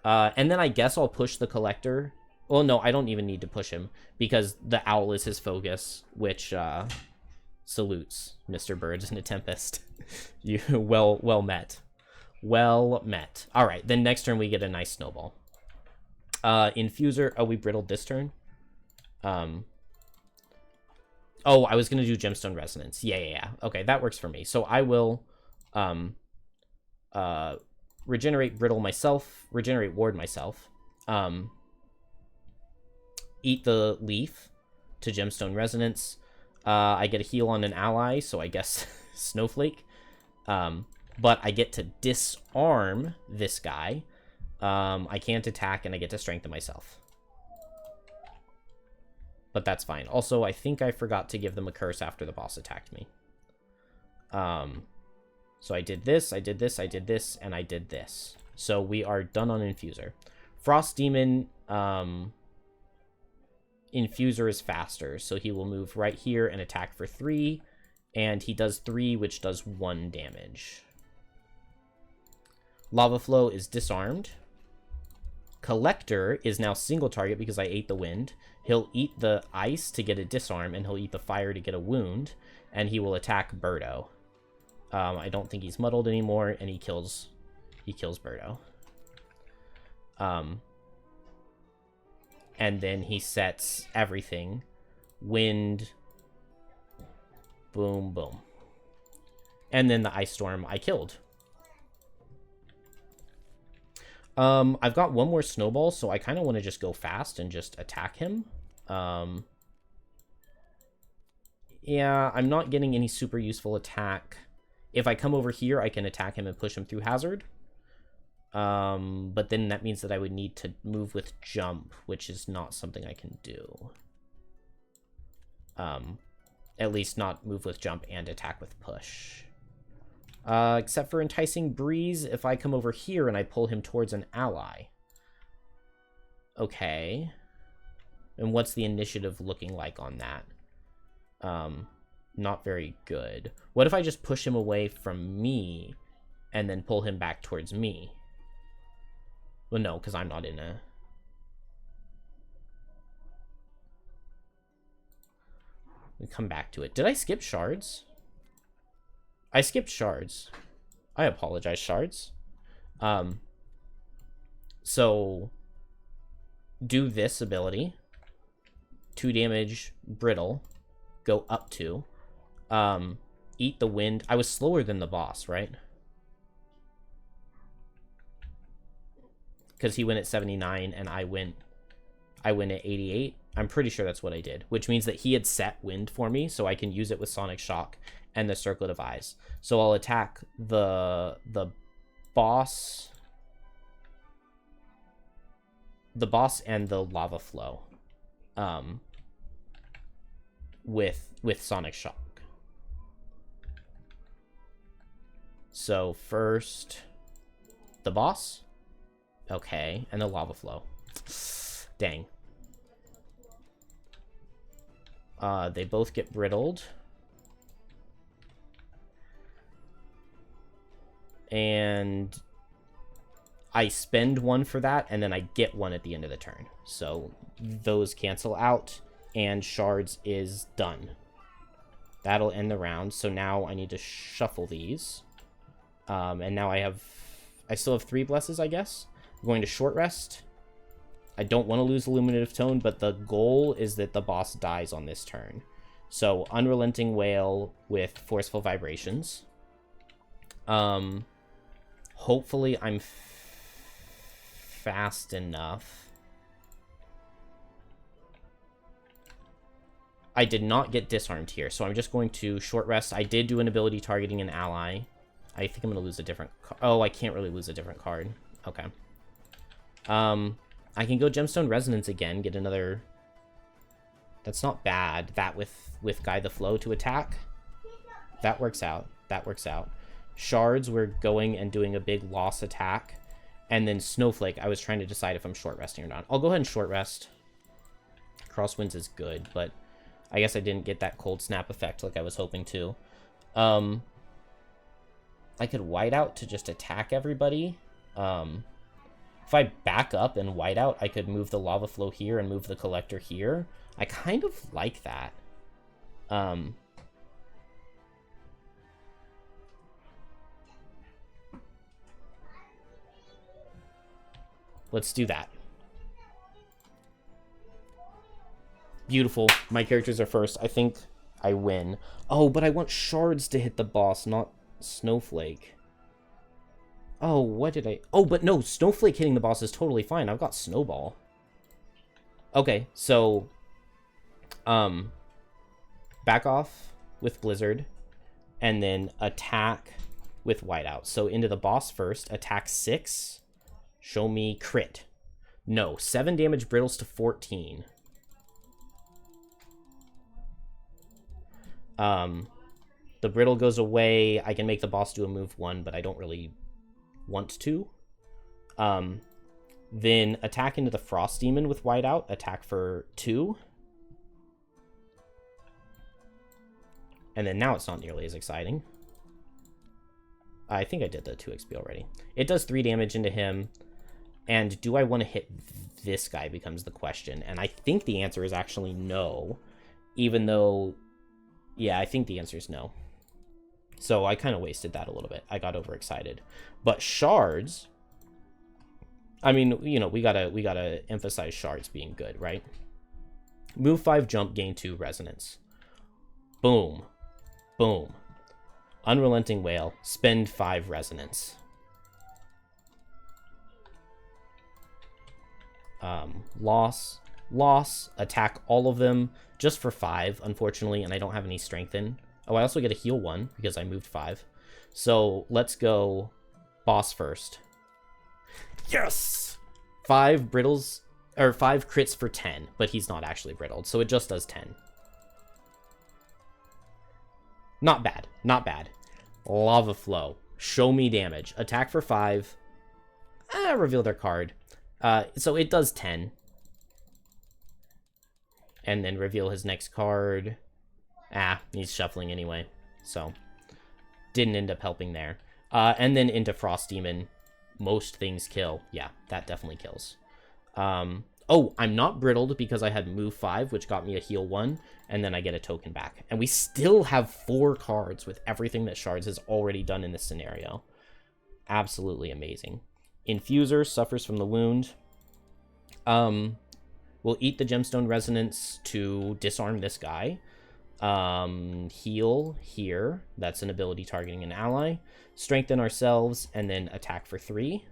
And then I guess I'll push the Collector. Well, no, I don't even need to push him because the Owl is his focus, which salutes, Mr. Birds in a Tempest. You well met. Well met. All right, then next turn we get a nice Snowball. Infuser. Oh, we brittled this turn. Oh, I was going to do Gemstone Resonance. Yeah. Okay, that works for me. So I will regenerate Brittle myself, regenerate Ward myself, eat the Leaf to Gemstone Resonance. I get a heal on an ally, so I guess Snowflake. but I get to disarm this guy. I can't attack, and I get to strengthen myself. But that's fine. Also, I think I forgot to give them a curse after the boss attacked me. So I did this, I did this, I did this, and I did this. So we are done on Infuser. Frost Demon, Infuser is faster, so he will move right here and attack for 3, and he does 3, which does 1 damage. Lava Flow is disarmed. Collector is now single target because I ate the wind. He'll eat the ice to get a disarm, and he'll eat the fire to get a wound, and he will attack Birdo. I don't think he's muddled anymore, and he kills Birdo. And then he sets everything. Wind. Boom, boom. And then the Ice Storm I killed. I've got one more snowball, so I kind of want to just go fast and just attack him. Yeah, I'm not getting any super useful attack. If I come over here, I can attack him and push him through hazard. But then that means that I would need to move with jump, which is not something I can do. At least not move with jump and attack with push. Except for Enticing Breeze, if I come over here and I pull him towards an ally. Okay. And what's the initiative looking like on that? Not very good. What if I just push him away from me and then pull him back towards me? Well, no, because I'm not in a... We come back to it. Did I skip shards? I skipped shards. I apologize, shards. So do this ability. 2 damage, brittle. Go up to. Eat the wind. I was slower than the boss, right? Because he went at 79 and I went at 88. I'm pretty sure that's what I did, which means that he had set wind for me, so I can use it with Sonic Shock and the Circlet of Eyes. So I'll attack the boss, and the Lava Flow, with Sonic Shock. So first, the boss. Okay, and the Lava Flow. Dang. They both get brittled. And I spend 1 for that, and then I get 1 at the end of the turn. So those cancel out, and shards is done. That'll end the round. So now I need to shuffle these. And now I still have 3 blesses, I guess. I'm going to short rest. I don't want to lose Illuminative Tone, but the goal is that the boss dies on this turn. So Unrelenting Wail with Forceful Vibrations. Hopefully I'm fast enough. I did not get disarmed here, so I'm just going to short rest. I did do an ability targeting an ally. I think I'm going to lose a different card. Oh, I can't really lose a different card. Okay. I can go Gemstone Resonance again, get another... That's not bad. That with Guide the Flow to attack. That works out. That works out. Shards, we're going and doing a big loss attack. And then Snowflake, I was trying to decide if I'm short resting or not. I'll go ahead and short rest. Crosswinds is good, but I guess I didn't get that cold snap effect like I was hoping to. I could white out to just attack everybody. If I back up and white out, I could move the Lava Flow here and move the Collector here. I kind of like that. Let's do that. Beautiful. My characters are first. I think I win. Oh, but I want shards to hit the boss, not Snowflake. Oh, what did I... Oh, but no, Snowflake hitting the boss is totally fine. I've got Snowball. Okay, so... back off with Blizzard. And then attack with whiteout. So into the boss first, attack 6, show me crit. No, 7 damage brittles to 14. The brittle goes away. I can make the boss do a move 1, but I don't really want to. Then attack into the Frost Demon with whiteout. Attack for 2. And then now it's not nearly as exciting. I think I did the 2 XP already. It does 3 damage into him. And do I want to hit this guy becomes the question. And I think the answer is actually no. Even though, yeah, I think the answer is no. So I kind of wasted that a little bit. I got overexcited. But shards, I mean, you know, we gotta emphasize shards being good, right? Move 5, jump, gain 2 resonance. Boom. Boom. Unrelenting Wail, spend 5 resonance. Loss, attack all of them just for 5, unfortunately, and I don't have any strengthen. Oh, I also get a heal 1 because I moved 5. So let's go boss first. Yes! 5 brittles, or 5 crits for 10, but he's not actually brittled, so it just does 10. Not bad, not bad. Lava Flow, show me damage. Attack for 5. Reveal their card. So it does 10. And then reveal his next card. He's shuffling anyway. So, didn't end up helping there. And then into Frost Demon. Most things kill. Yeah, that definitely kills. Oh, I'm not brittled because I had move 5, which got me a heal 1. And then I get a token back. And we still have 4 cards with everything that Shards has already done in this scenario. Absolutely amazing. Infuser suffers from the wound. We'll eat the Gemstone Resonance to disarm this guy. Heal here. That's an ability targeting an ally. Strengthen ourselves, and then attack for 3.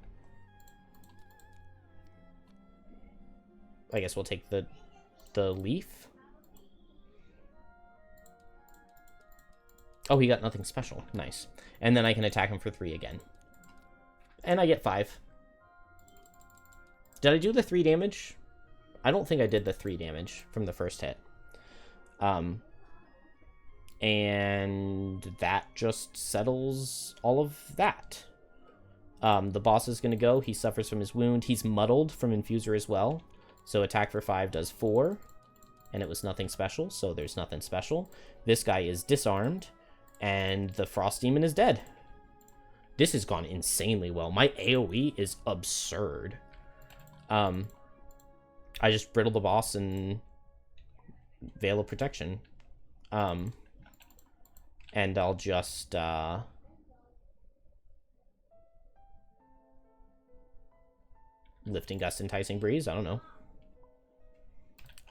I guess we'll take the leaf. Oh, he got nothing special. Nice. And then I can attack him for 3 again. And I get 5. Did I do the 3 damage? I don't think I did the 3 damage from the first hit. And that just settles all of that. The boss is going to go. He suffers from his wound. He's muddled from Infuser as well. So attack for 5 does 4. And it was nothing special, so there's nothing special. This guy is disarmed. And the Frost Demon is dead. This has gone insanely well. My AoE is absurd. I just brittle the boss and Veil of Protection. And I'll just Lifting Gust, Enticing Breeze, I don't know.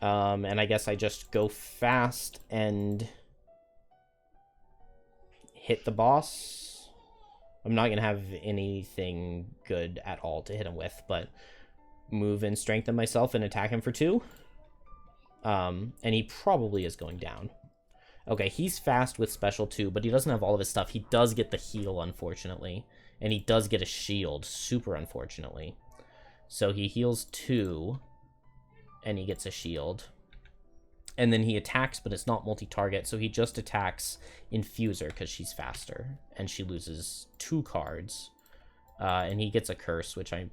And I guess I just go fast and hit the boss. I'm not gonna have anything good at all to hit him with, but move and strengthen myself and attack him for 2. And he probably is going down. Okay, he's fast with special 2, but he doesn't have all of his stuff. He does get the heal, unfortunately. And he does get a shield, super unfortunately. So he heals 2, and he gets a shield. And then he attacks, but it's not multi-target, so he just attacks Infuser because she's faster. And she loses 2 cards. And he gets a curse, which I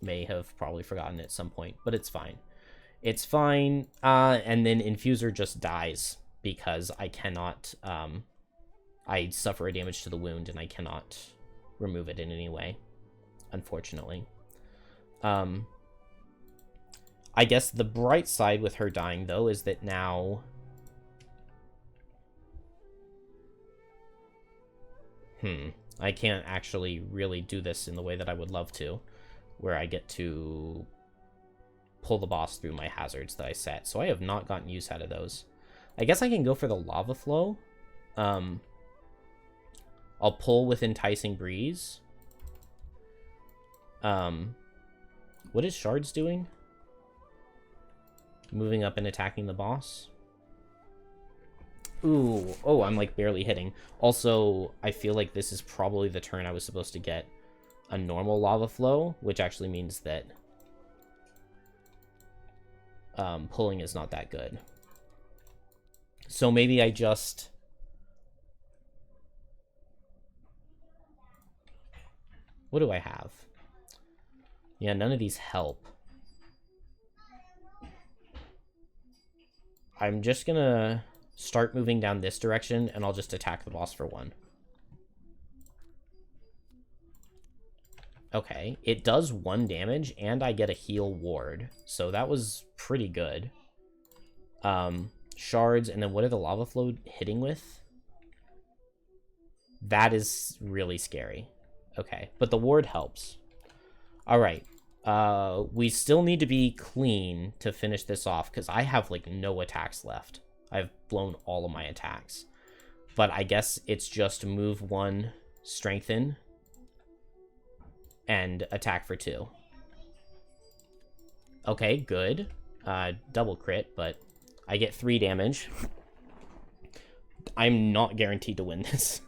may have probably forgotten at some point, but it's fine. It's fine. And then Infuser just dies because I cannot, I suffer a damage to the wound and I cannot remove it in any way, unfortunately. I guess the bright side with her dying, though, is that now... I can't actually really do this in the way that I would love to, where I get to pull the boss through my hazards that I set. So I have not gotten use out of those. I guess I can go for the Lava Flow. I'll pull with Enticing Breeze. What is Shards doing? Moving up and attacking the boss. Ooh, oh, I'm like barely hitting. Also, I feel like this is probably the turn I was supposed to get a normal lava flow, which actually means that pulling is not that good. So maybe I just... What do I have? Yeah, none of these help. I'm just gonna start moving down this direction, and I'll just attack the boss for 1. Okay, it does 1 damage, and I get a heal ward. So that was pretty good. Shards, and then what are the lava flow hitting with? That is really scary. Okay, but the ward helps. All right. We still need to be clean to finish this off, because I have, like, no attacks left. I've blown all of my attacks. But I guess it's just move 1, strengthen, and attack for 2. Okay, good. Double crit, but I get 3 damage. I'm not guaranteed to win this.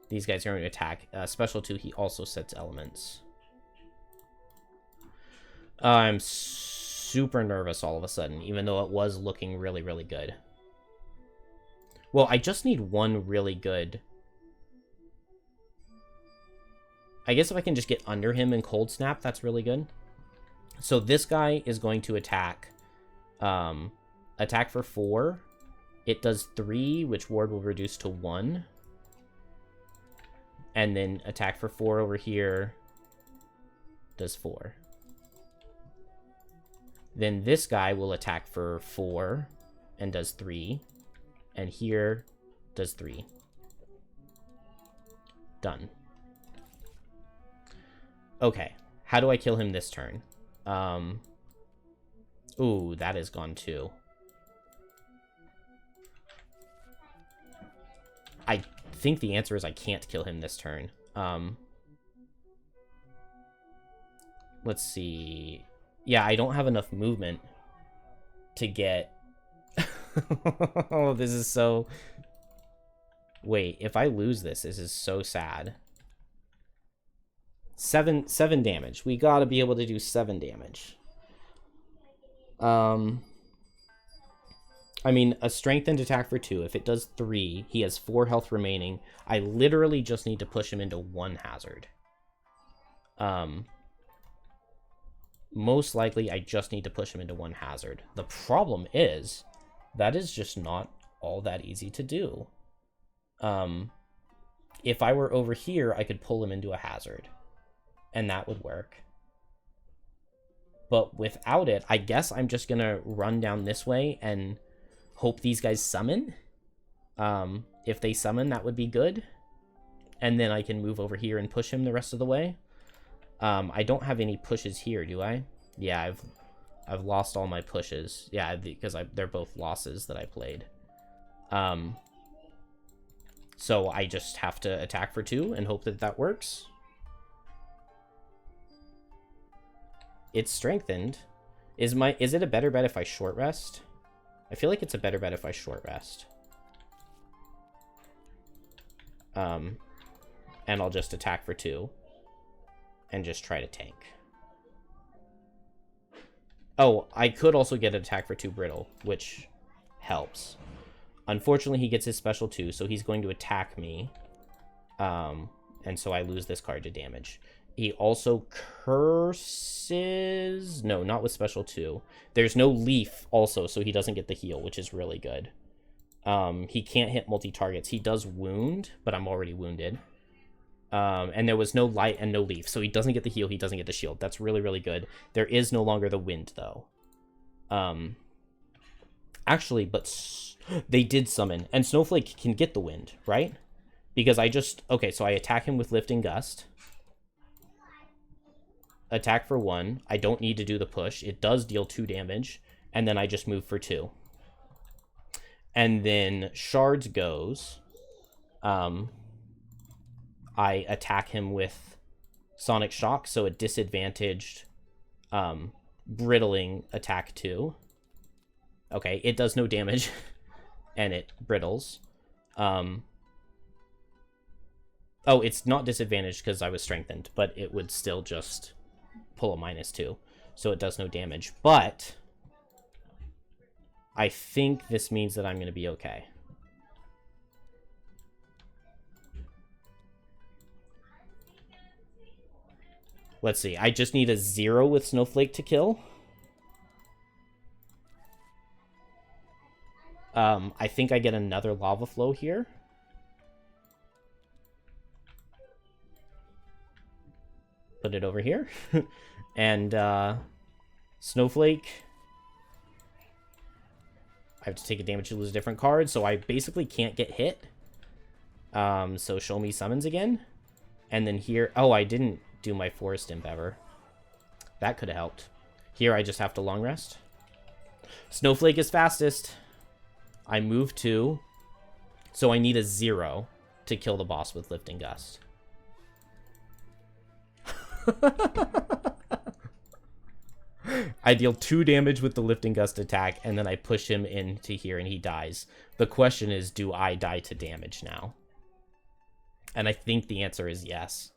These guys are going to attack. Special 2, he also sets elements. I'm super nervous all of a sudden, even though it was looking really, really good. Well, I just need 1 really good... I guess if I can just get under him and cold snap, that's really good. So this guy is going to attack. Attack for 4. It does 3, which ward will reduce to 1. And then attack for 4 over here does 4. Then this guy will attack for 4 and does 3. And here does 3. Done. Okay, how do I kill him this turn? Ooh, that is gone too. I think the answer is I can't kill him this turn. Let's see. Yeah, I don't have enough movement to get... Oh, this is so... Wait, if I lose this, this is so sad. 7 damage. We gotta be able to do 7 damage. I mean, a strengthened attack for 2. If it does 3, he has 4 health remaining. I literally just need to push him into 1 hazard. Most likely, I just need to push him into 1 hazard. The problem is, that is just not all that easy to do. If I were over here, I could pull him into a hazard. And that would work. But without it, I guess I'm just gonna run down this way and hope these guys summon. If they summon, that would be good. And then I can move over here and push him the rest of the way. I don't have any pushes here, do I? Yeah, I've lost all my pushes. Yeah, because they're both losses that I played. So I just have to attack for 2 and hope that that works. It's strengthened. Is it a better bet if I short rest? I feel like it's a better bet if I short rest. And I'll just attack for 2. And just try to tank. Oh, I could also get an attack for 2 brittle, which helps. Unfortunately, he gets his special 2, so he's going to attack me. And so I lose this card to damage. He also curses... No, not with special 2. There's no leaf also, so he doesn't get the heal, which is really good. He can't hit multi-targets. He does wound, but I'm already wounded. And there was no light and no leaf, so he doesn't get the heal, he doesn't get the shield. That's really, really good. There is no longer the wind, though. Actually, but they did summon, and Snowflake can get the wind, right? Because I just... Okay, so I attack him with Lifting Gust. Attack for 1. I don't need to do the push. It does deal 2 damage. And then I just move for 2. And then Shards goes. I attack him with Sonic Shock, so a disadvantaged brittling attack 2. Okay, it does no damage, and it brittles. Oh, it's not disadvantaged because I was strengthened, but it would still just pull a -2. So it does no damage. But I think this means that I'm going to be okay. Let's see. I just need a 0 with Snowflake to kill. I think I get another lava flow here. Put it over here. And Snowflake. I have to take a damage to lose a different card, so I basically can't get hit. So show me summons again. And then here... Oh, I didn't do my Forest Imp ever. That could have helped. Here I just have to long rest. Snowflake is fastest. I move 2. So I need a 0 to kill the boss with Lifting Gust. I deal 2 damage with the Lifting Gust attack, and then I push him into here, and he dies. The question is, do I die to damage now? And I think the answer is yes.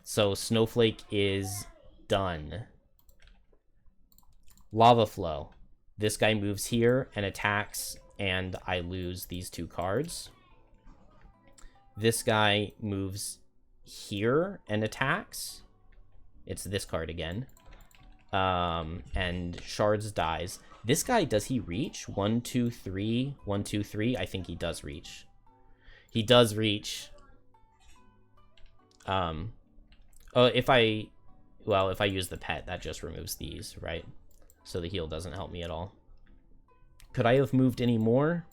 So Snowflake is done. Lava Flow. This guy moves here and attacks, and I lose these 2 cards. This guy moves here and attacks. It's this card again. And Shards dies. This guy, does he reach? 1, 2, 3. 1, 2, 3. I think he does reach. He does reach. If I use the pet, that just removes these, right? So the heal doesn't help me at all. Could I have moved any more?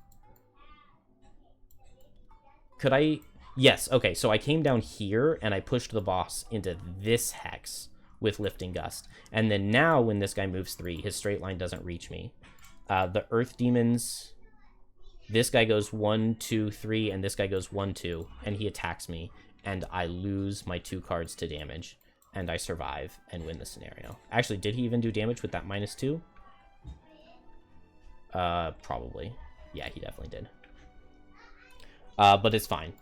Could I? Yes, okay, so I came down here, and I pushed the boss into this hex with Lifting Gust. And then now, when this guy moves 3, his straight line doesn't reach me. The Earth Demons... This guy goes 1, 2, 3, and this guy goes 1, 2, and he attacks me, and I lose my 2 cards to damage, and I survive and win the scenario. Actually, did he even do damage with that -2? Probably. Yeah, he definitely did. But it's fine.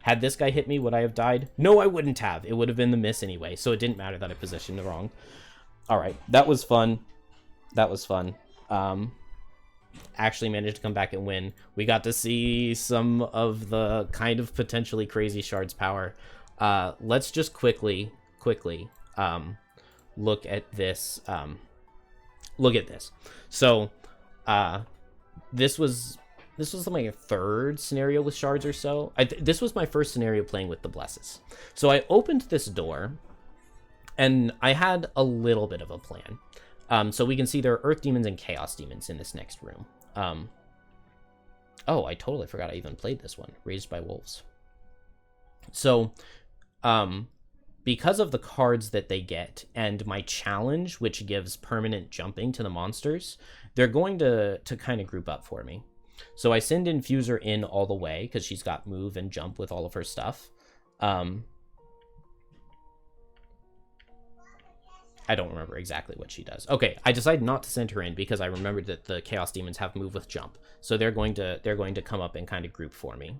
Had this guy hit me, would I have died? No, I wouldn't have. It would have been the miss anyway, so it didn't matter that I positioned it wrong. All right, that was fun. That was fun. Actually managed to come back and win. We got to see some of the kind of potentially crazy Shards power. Let's just quickly look at this. Look at this. So this was my 3rd scenario with Shards or so. This was my first scenario playing with the Blesses. So I opened this door, and I had a little bit of a plan. So we can see there are Earth Demons and Chaos Demons in this next room. Oh, I totally forgot I even played this one. Raised by Wolves. So, because of the cards that they get and my challenge, which gives permanent jumping to the monsters, they're going to kind of group up for me. So I send Infuser in all the way because she's got move and jump with all of her stuff. I don't remember exactly what she does. Okay, I decided not to send her in because I remembered that the Chaos Demons have move with jump. So they're going to come up and kind of group for me.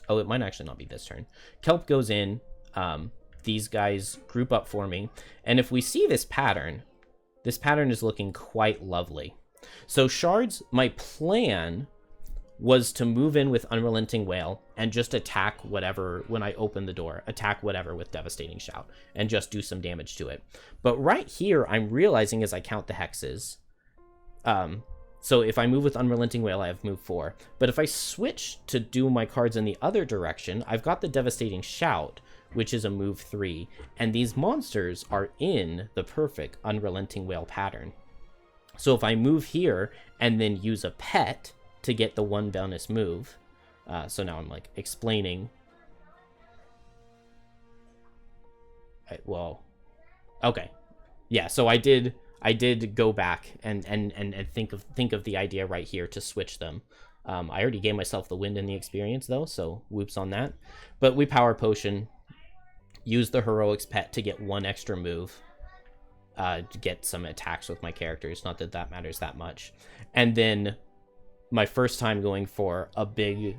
Oh, it might actually not be this turn. Kelp goes in. These guys group up for me. And if we see this pattern is looking quite lovely. So Shards, my plan was to move in with Unrelenting Wail and just attack whatever when I open the door. Attack whatever with Devastating Shout and just do some damage to it. But right here, I'm realizing as I count the hexes. So if I move with Unrelenting Wail, I have move 4. But if I switch to do my cards in the other direction, I've got the Devastating Shout, which is a move 3. And these monsters are in the perfect Unrelenting Wail pattern. So if I move here and then use a pet to get the 1 bonus move. So now I'm like explaining. Well, okay. Yeah, so I did go back and think of the idea right here to switch them. I already gave myself the wind and the experience though, so whoops on that. But we power potion, use the heroics pet to get 1 extra move. get some attacks with my characters. Not that that matters that much. And then my first time going for a big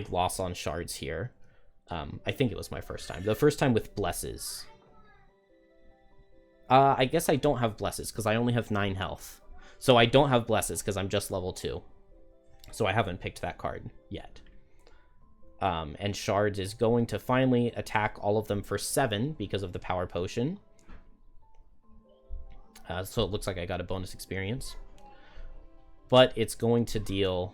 loss on shards here. I think it was my first time. The first time with blesses. I guess I don't have blesses because I only have 9 health. So I don't have blesses because I'm just level 2. So I haven't picked that card yet. And Shards is going to finally attack all of them for 7 because of the power potion. So it looks like I got a bonus experience. But it's going to deal...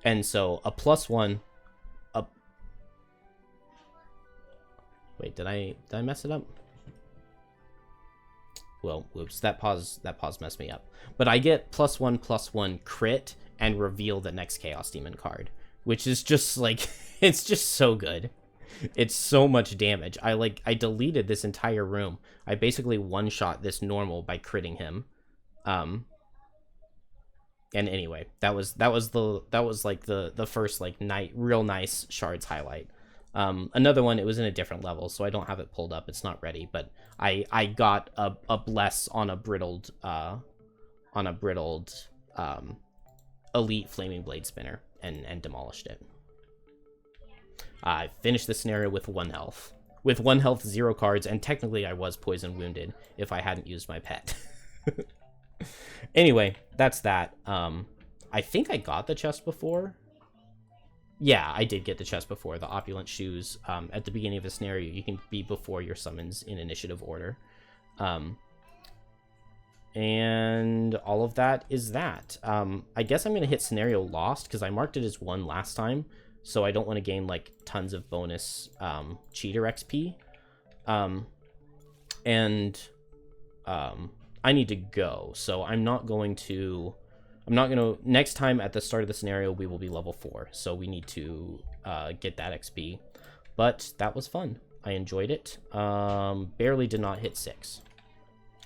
And so a +1... Wait, did I mess it up? Well, whoops, that pause messed me up. But I get +1/+1 crit and reveal the next Chaos Demon card, which is just like, it's just so good. It's so much damage. I deleted this entire room. I basically one-shot this normal by critting him. And anyway, that was like the first like real nice Shards highlight. Another one, it was in a different level, so I don't have it pulled up. It's not ready, but I got a bless on a brittled elite flaming blade spinner and demolished it. I finished the scenario with 1 health. With 1 health, 0 cards, and technically I was poison wounded if I hadn't used my pet. Anyway, that's that. I think I got the chest before. Yeah, I did get the chest before. The opulent shoes. At the beginning of the scenario, you can be before your summons in initiative order. And all of that is that. I guess I'm going to hit scenario lost because I marked it as 1 last time. So I don't want to gain like tons of bonus cheater XP. I need to go, so I'm not going to, next time at the start of the scenario, we will be level 4, so we need to get that XP, but that was fun. I enjoyed it. Barely did not hit 6.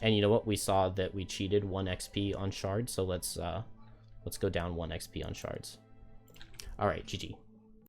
And you know what? We saw that we cheated 1 XP on Shards, so let's go down 1 XP on Shards. Alright, GG.